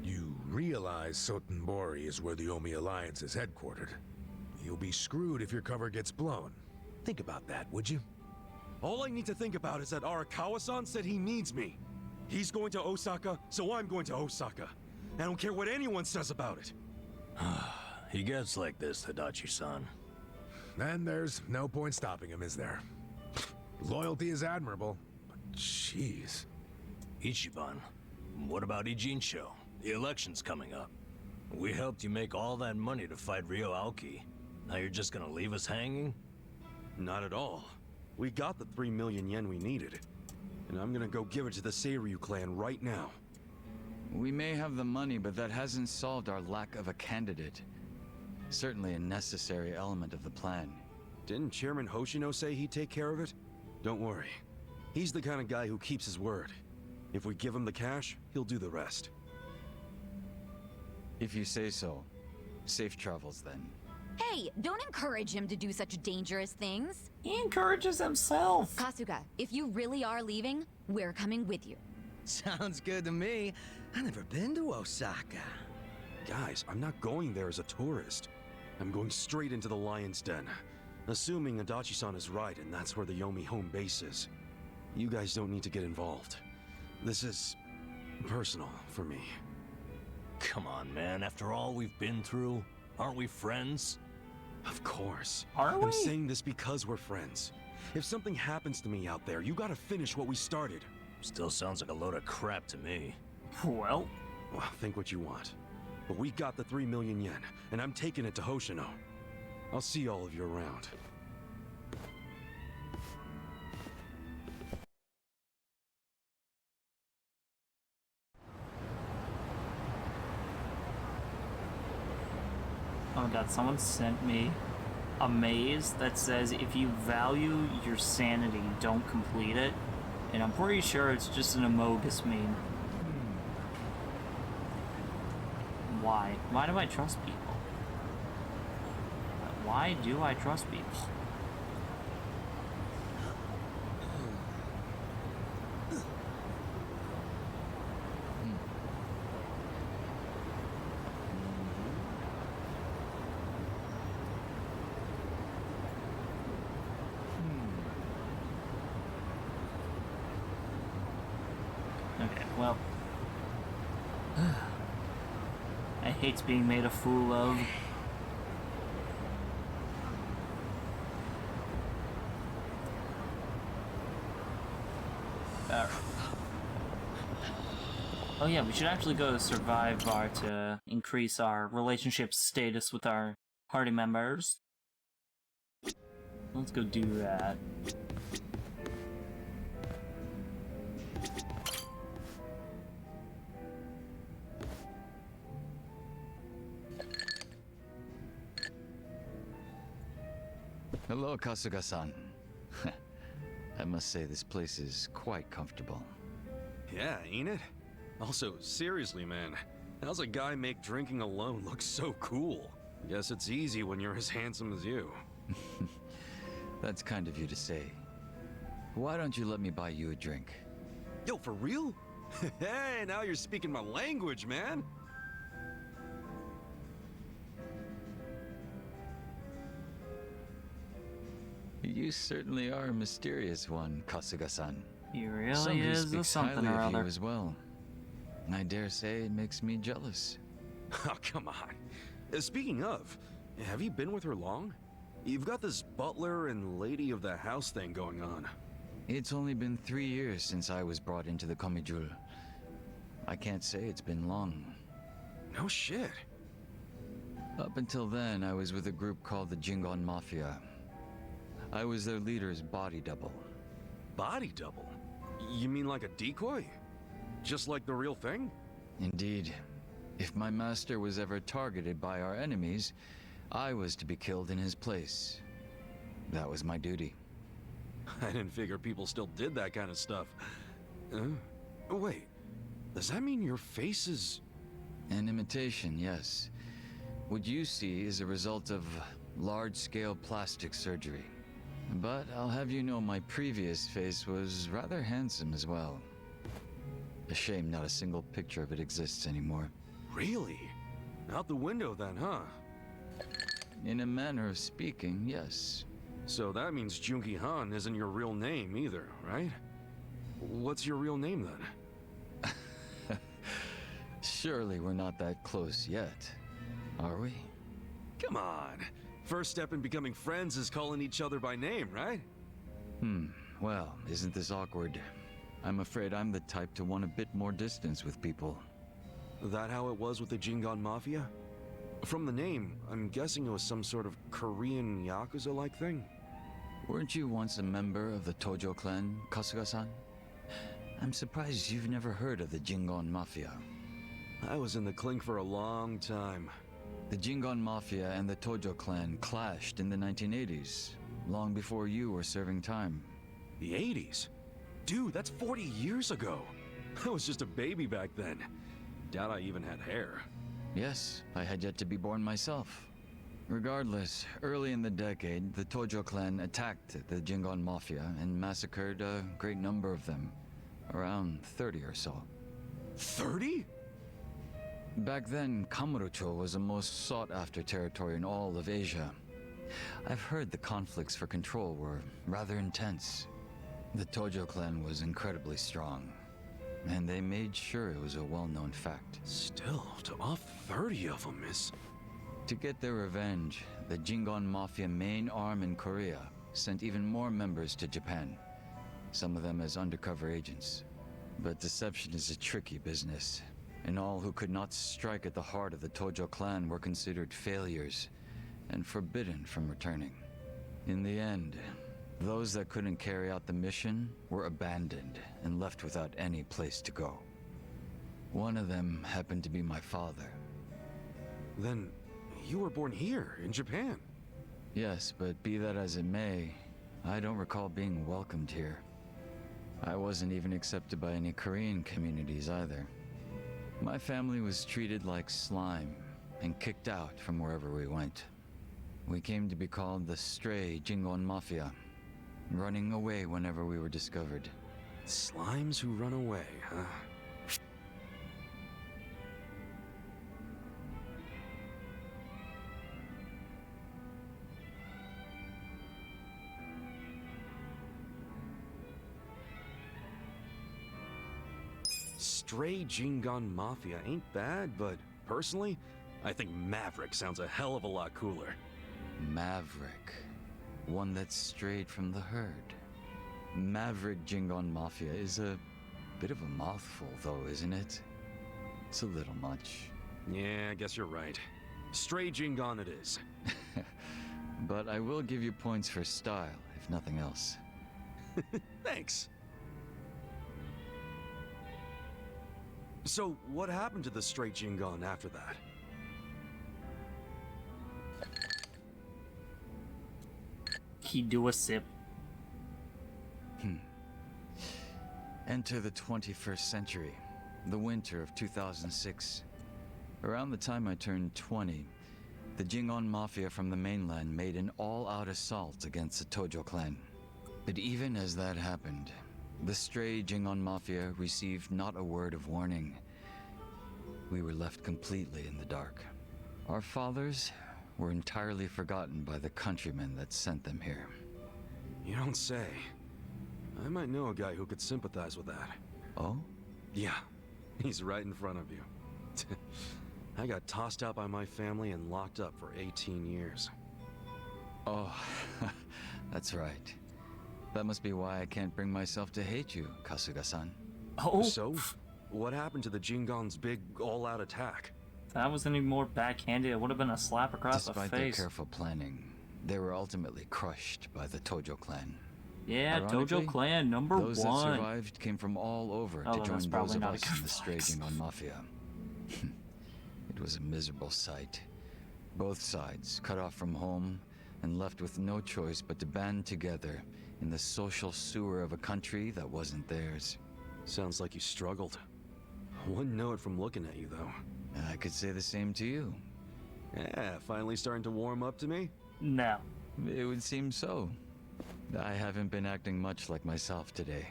You realize Sotenbori is where the Omi Alliance is headquartered. You'll be screwed if your cover gets blown. Think about that, would you? All I need to think about is that Arakawa-san said he needs me. He's going to Osaka, so I'm going to Osaka. I don't care what anyone says about it. he gets like this, Tadachi-san. Then there's no point stopping him, is there? Loyalty is admirable, but jeez. Ichiban, what about Ijincho? The election's coming up. We helped you make all that money to fight Ryo Aoki. Now you're just gonna leave us hanging? Not at all. We got the 3 million yen we needed. And I'm gonna go give it to the Seiryu clan right now. We may have the money, but that hasn't solved our lack of a candidate. Certainly a necessary element of the plan. Didn't Chairman Hoshino say he'd take care of it? Don't worry. He's the kind of guy who keeps his word. If we give him the cash, he'll do the rest. If you say so. Safe travels then. Hey, don't encourage him to do such dangerous things. He encourages himself. Kasuga, if you really are leaving, we're coming with you. Sounds good to me. I've never been to Osaka. Guys, I'm not going there as a tourist. I'm going straight into the Lion's Den. Assuming Adachi-san is right and that's where the Yomi home base is. You guys don't need to get involved. This is personal for me. Come on, man. After all we've been through, aren't we friends? Of course. Are we? I'm saying this because we're friends. If something happens to me out there, you gotta finish what we started. Still sounds like a load of crap to me. Well, think what you want. But we got the 3 million yen, and I'm taking it to Hoshino. I'll see all of you around. oh my god, someone sent me a maze that says if you value your sanity, don't complete it. And I'm pretty sure it's just an Amogus meme. Why? Why do I trust people? Why do I trust people? Okay, well... I hate being made a fool of. Oh yeah, we should actually go to Survive Bar to increase our relationship status with our party members. Let's go do that. Hello, Kasuga-san. I must say this place is quite comfortable. Yeah, ain't it? Also, seriously, man, how's a guy make drinking alone look so cool? Guess it's easy when you're as handsome as you. That's kind of you to say. Why don't you let me buy you a drink? Yo, for real? Hey, now you're speaking my language, man! You certainly are a mysterious one, Kasuga-san. He really Somebody is speaks something highly or of you other. as well. I dare say it makes me jealous. Oh, come on. Speaking of, have you been with her long? You've got this butler and lady of the house thing going on. It's only been 3 years since I was brought into the Komijul. I can't say it's been long. No shit. Up until then, I was with a group called the Jingon Mafia. I was their leader's body double. Body double? You mean like a decoy? Just like the real thing? Indeed. If my master was ever targeted by our enemies, I was to be killed in his place. That was my duty. I didn't figure people still did that kind of stuff. Wait, does that mean your face is... An imitation, yes. What you see is a result of large-scale plastic surgery. But I'll have you know my previous face was rather handsome as well. A shame not a single picture of it exists anymore. Really? Out the window then, huh? In a manner of speaking, yes. So that means Junki Han isn't your real name either, right? What's your real name then? Surely we're not that close yet, are we? Come on. First step in becoming friends is calling each other by name, right? Well, isn't this awkward? I'm afraid I'm the type to want a bit more distance with people. That how it was with the Jingon Mafia? From the name, I'm guessing it was some sort of Korean Yakuza-like thing? Weren't you once a member of the Tojo clan, Kasuga-san? I'm surprised you've never heard of the Jingon Mafia. I was in the clink for a long time. The Jingon Mafia and the Tojo clan clashed in the 1980s, long before you were serving time. The 80s? Dude, that's 40 years ago. I was just a baby back then. Doubt I even had hair. Yes, I had yet to be born myself. Regardless, early in the decade, the Tojo clan attacked the Jingon Mafia and massacred a great number of them. Around 30 or so. 30? Back then, Kamurocho was the most sought-after territory in all of Asia. I've heard the conflicts for control were rather intense. The Tojo clan was incredibly strong, and they made sure it was a well-known fact. Still, to off 30 of them is... To get their revenge, the Jingon Mafia main arm in Korea sent even more members to Japan, some of them as undercover agents. But deception is a tricky business, and all who could not strike at the heart of the Tojo clan were considered failures and forbidden from returning. In the end, those that couldn't carry out the mission were abandoned and left without any place to go. One of them happened to be my father. Then you were born here, in Japan? Yes, but be that as it may, I don't recall being welcomed here. I wasn't even accepted by any Korean communities either. My family was treated like slime and kicked out from wherever we went. We came to be called the Stray Jingon Mafia, running away whenever we were discovered. Slimes who run away, huh? Stray Jingon Mafia ain't bad, but personally, I think Maverick sounds a hell of a lot cooler. Maverick. One that's strayed from the herd. Maverick Jingon Mafia is a bit of a mouthful, though, isn't it? It's a little much. Yeah, I guess you're right. Stray Jingon it is. But I will give you points for style, if nothing else. Thanks. So, what happened to the Stray Jingon after that? He do a sip. Enter the 21st century, the winter of 2006. Around the time I turned 20, the Jingon Mafia from the mainland made an all-out assault against the Tojo clan. But even as that happened, the Stray Jingon Mafia received not a word of warning. We were left completely in the dark. Our fathers were entirely forgotten by the countrymen that sent them here. You don't say. I might know a guy who could sympathize with that. Oh? Yeah, he's right in front of you. I got tossed out by my family and locked up for 18 years. Oh, that's right. That must be why I can't bring myself to hate you, Kasuga-san. Oh? So, what happened to the Jingon's big all-out attack? If that was any more backhanded, it would have been a slap across Despite the their face. careful planning, they were ultimately crushed by the Tojo clan. Yeah, Ironically, Tojo clan number those one. Those that survived came from all over to join that's those probably of not a us good in the Stray Jingon Mafia. It was a miserable sight. Both sides cut off from home and left with no choice but to band together in the social sewer of a country that wasn't theirs. Sounds like you struggled. Wouldn't know it from looking at you, though. I could say the same to you. Yeah, finally starting to warm up to me? No. It would seem so. I haven't been acting much like myself today.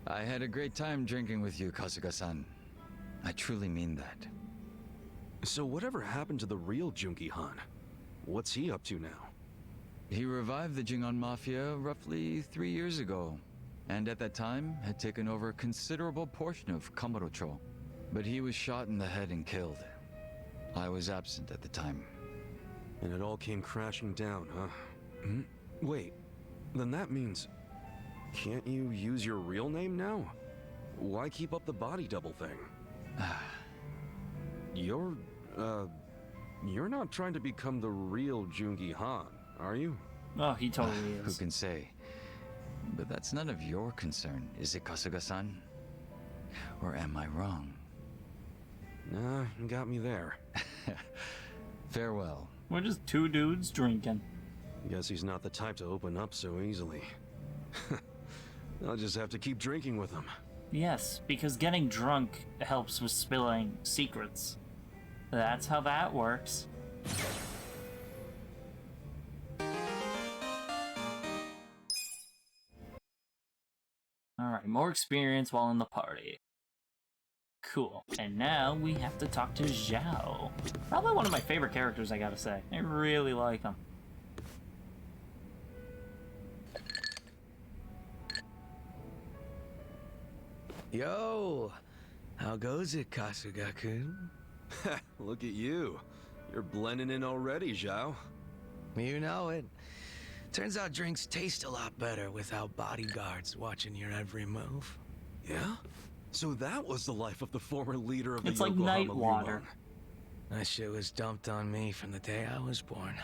I had a great time drinking with you, Kasuga-san. I truly mean that. So whatever happened to the real Junki Han? What's he up to now? He revived the Jingon Mafia roughly 3 years ago, and at that time had taken over a considerable portion of Kamurocho. But he was shot in the head and killed. I was absent at the time. And it all came crashing down, huh? Hmm? Wait, then that means... Can't you use your real name now? Why keep up the body double thing? You're not trying to become the real Jungi Han, are you? Oh, he totally Who is. can say? But that's none of your concern, is it, Kasuga-san? Or am I wrong? Nah, you got me there. Farewell. We're just two dudes drinking. Guess he's not the type to open up so easily. I'll just have to keep drinking with him. Yes, because getting drunk helps with spilling secrets. That's how that works. Alright, more experience while in the party. Cool. And now we have to talk to Zhao. Probably one of my favorite characters, I gotta say. I really like him. Yo! How goes it, Kasuga-kun? Look at you. You're blending in already, Zhao. You know it. Turns out drinks taste a lot better without bodyguards watching your every move. Yeah? So that was the life of the former leader of the It's like Yokohama night water. Lumon. That shit was dumped on me from the day I was born.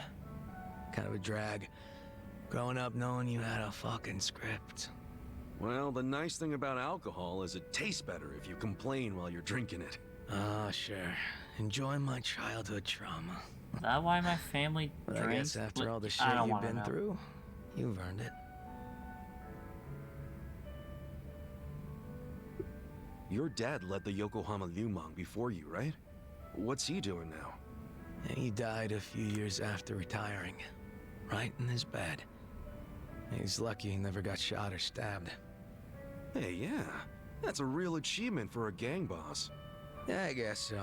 Kind of a drag. Growing up knowing you had a fucking script. Well, the nice thing about alcohol is it tastes better if you complain while you're drinking it. Ah, sure. Enjoy my childhood trauma. Is that why my family But I drinks? guess after all the I shit don't you've wanna been know. through, you've earned it. Your dad led the Yokohama Lumon before you, right? What's he doing now? He died a few years after retiring. Right in his bed. He's lucky he never got shot or stabbed. Hey, yeah. That's a real achievement for a gang boss. Yeah, I guess so.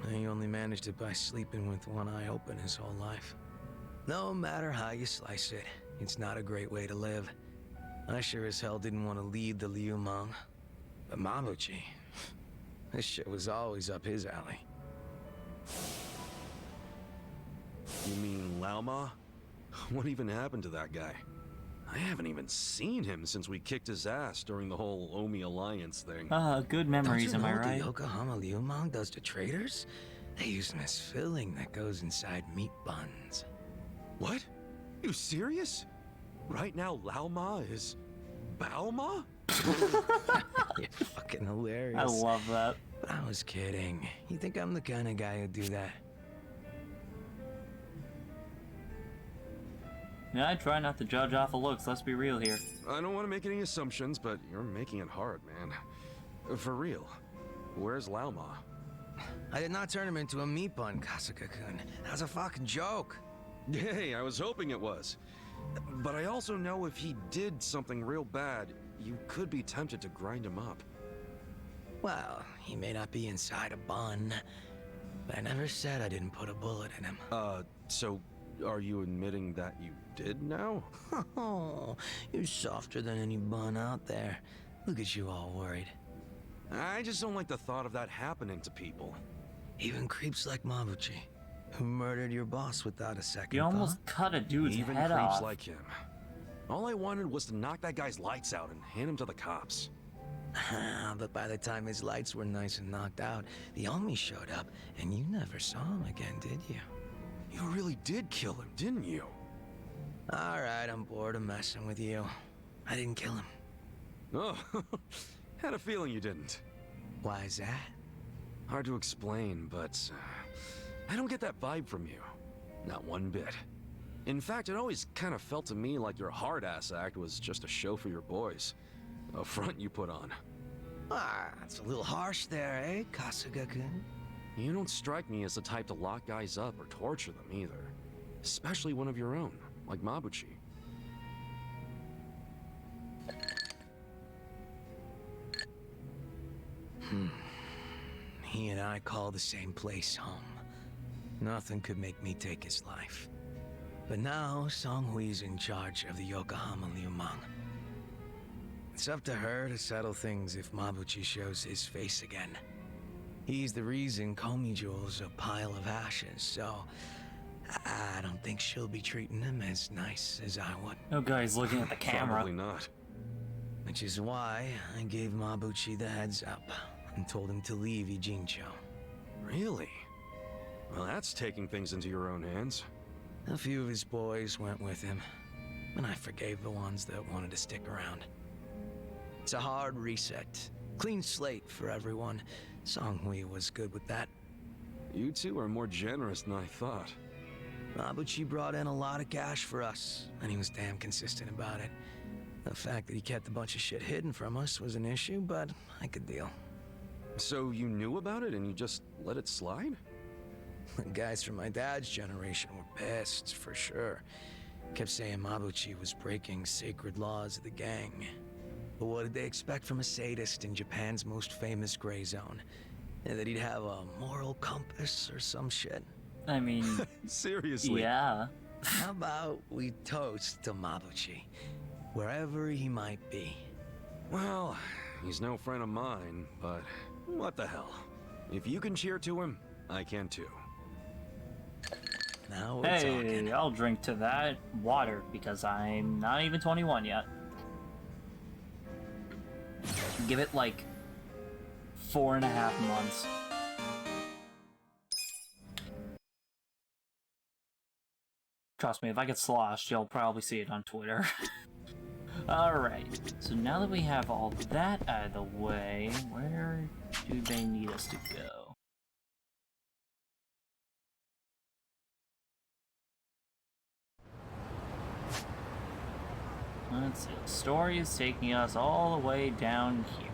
He only managed it by sleeping with one eye open his whole life. No matter how you slice it, it's not a great way to live. I sure as hell didn't want to lead the Liumang. But Mabuchi, this shit was always up his alley. You mean Laoma? What even happened to that guy? I haven't even seen him since we kicked his ass during the whole Omi Alliance thing. Good memories, Don't you am I know what right? the Yokohama Liumang does to traders? They use them as filling that goes inside meat buns. What? You serious? Right now, Laoma is... Baoma? You're fucking hilarious. I love that. I was kidding. You think I'm the kind of guy who'd do that? Yeah, I try not to judge off of looks, let's be real here. I don't want to make any assumptions, but you're making it hard, man. For real. Where's Laoma? I did not turn him into a meat bun, Kasuga-kun. That was a fucking joke. Hey, I was hoping it was. But I also know if he did something real bad, you could be tempted to grind him up. Well, he may not be inside a bun, but I never said I didn't put a bullet in him. So are you admitting that you did now? Oh, you're softer than any bun out there. Look at you all worried. I just don't like the thought of that happening to people. Even creeps like Mabuchi, who murdered your boss without a second You almost thought. cut a dude's Even head creeps off. like him. All I wanted was to knock that guy's lights out and hand him to the cops. But by the time his lights were nice and knocked out, the Omi showed up, and you never saw him again, did you? You really did kill him, didn't you? Alright, I'm bored of messing with you. I didn't kill him. Oh, had a feeling you didn't. Why is that? Hard to explain, but I don't get that vibe from you. Not one bit. In fact, it always kind of felt to me like your hard-ass act was just a show for your boys. A front you put on. Ah, that's a little harsh there, eh, Kasuga-kun? You don't strike me as the type to lock guys up or torture them either. Especially one of your own, like Mabuchi. He and I call the same place home. Nothing could make me take his life. But now, Songhui's in charge of the Yokohama Liumang. It's up to her to settle things if Mabuchi shows his face again. He's the reason Komi Jewel's a pile of ashes, so I don't think she'll be treating him as nice as I would. Oh, guy's looking at the camera. Probably not. Which is why I gave Mabuchi the heads up and told him to leave Ijincho. Really? Well, that's taking things into your own hands. A few of his boys went with him, and I forgave the ones that wanted to stick around. It's a hard reset. Clean slate for everyone. Songhui was good with that. You two are more generous than I thought. Mabuchi brought in a lot of cash for us, and he was damn consistent about it. The fact that he kept a bunch of shit hidden from us was an issue, but I could deal. So you knew about it and you just let it slide? The guys from my dad's generation were pissed, for sure. Kept saying Mabuchi was breaking sacred laws of the gang. But what did they expect from a sadist in Japan's most famous gray zone? That he'd have a moral compass or some shit? I mean... Seriously? Yeah. How about we toast to Mabuchi, wherever he might be? Well, he's no friend of mine, but what the hell? If you can cheer to him, I can too. Now we're Hey, talking. I'll drink to that water because I'm not even 21 yet. Give it like 4.5 months. Trust me, if I get sloshed, you'll probably see it on Twitter. Alright, so now that we have all that out of the way, where do they need us to go? Let's see, the story is taking us all the way down here,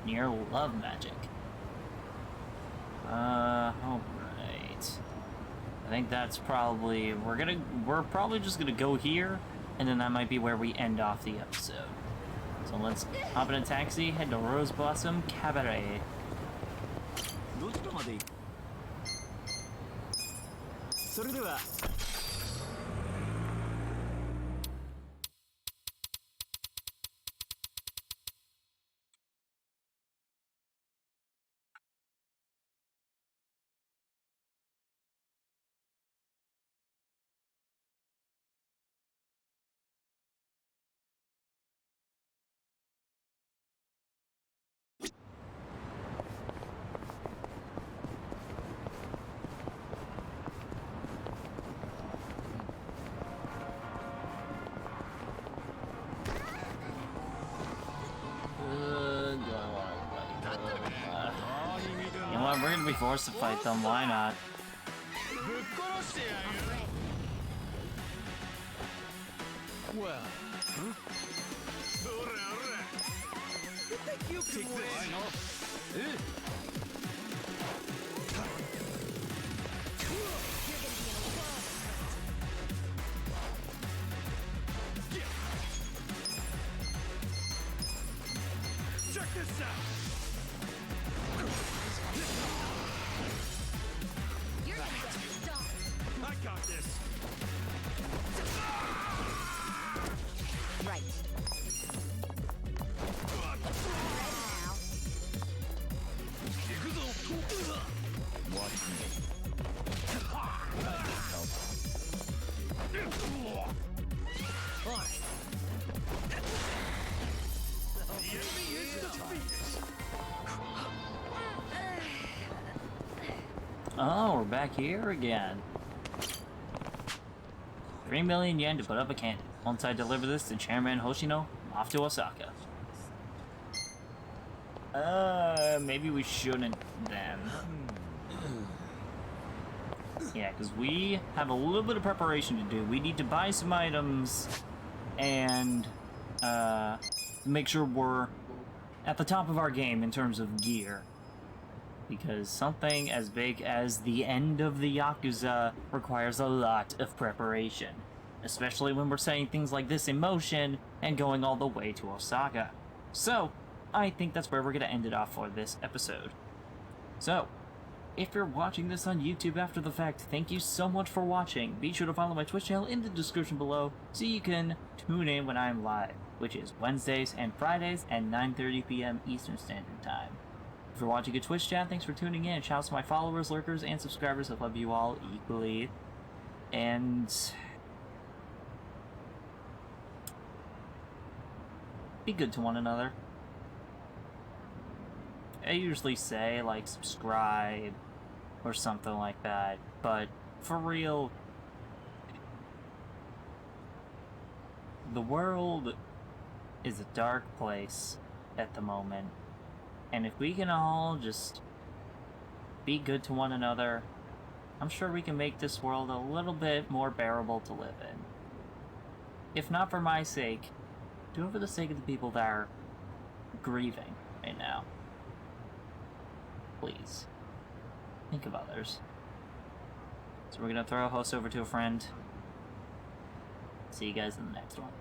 near Love Magic. Alright. I think that's probably, we're probably just gonna go here, and then that might be where we end off the episode. So let's hop in a taxi, head to Rose Blossom Cabaret. You know what, we're gonna be forced to fight them, why not? Well, you think you can win? Check this out. You're gonna get stomped. I got this. Right. Watch me. The enemy is defeated. Oh, we're back here again. 3 million yen to put up a cannon. Once I deliver this to Chairman Hoshino, I'm off to Osaka. Maybe we shouldn't then. Yeah, because we have a little bit of preparation to do. We need to buy some items and make sure we're at the top of our game in terms of gear. Because something as big as the end of the Yakuza requires a lot of preparation. Especially when we're setting things like this in motion and going all the way to Osaka. So, I think that's where we're going to end it off for this episode. So, if you're watching this on YouTube after the fact, thank you so much for watching. Be sure to follow my Twitch channel in the description below so you can tune in when I'm live, which is Wednesdays and Fridays at 9:30 p.m. Eastern Standard Time. If you're watching a Twitch chat, thanks for tuning in. Shouts to my followers, lurkers, and subscribers. I love you all equally. And be good to one another. I usually say, like, subscribe or something like that, but for real, the world is a dark place at the moment, and if we can all just be good to one another, I'm sure we can make this world a little bit more bearable to live in. If not for my sake, do it for the sake of the people that are grieving right now. Please. Think of others. So we're gonna throw a host over to a friend. See you guys in the next one.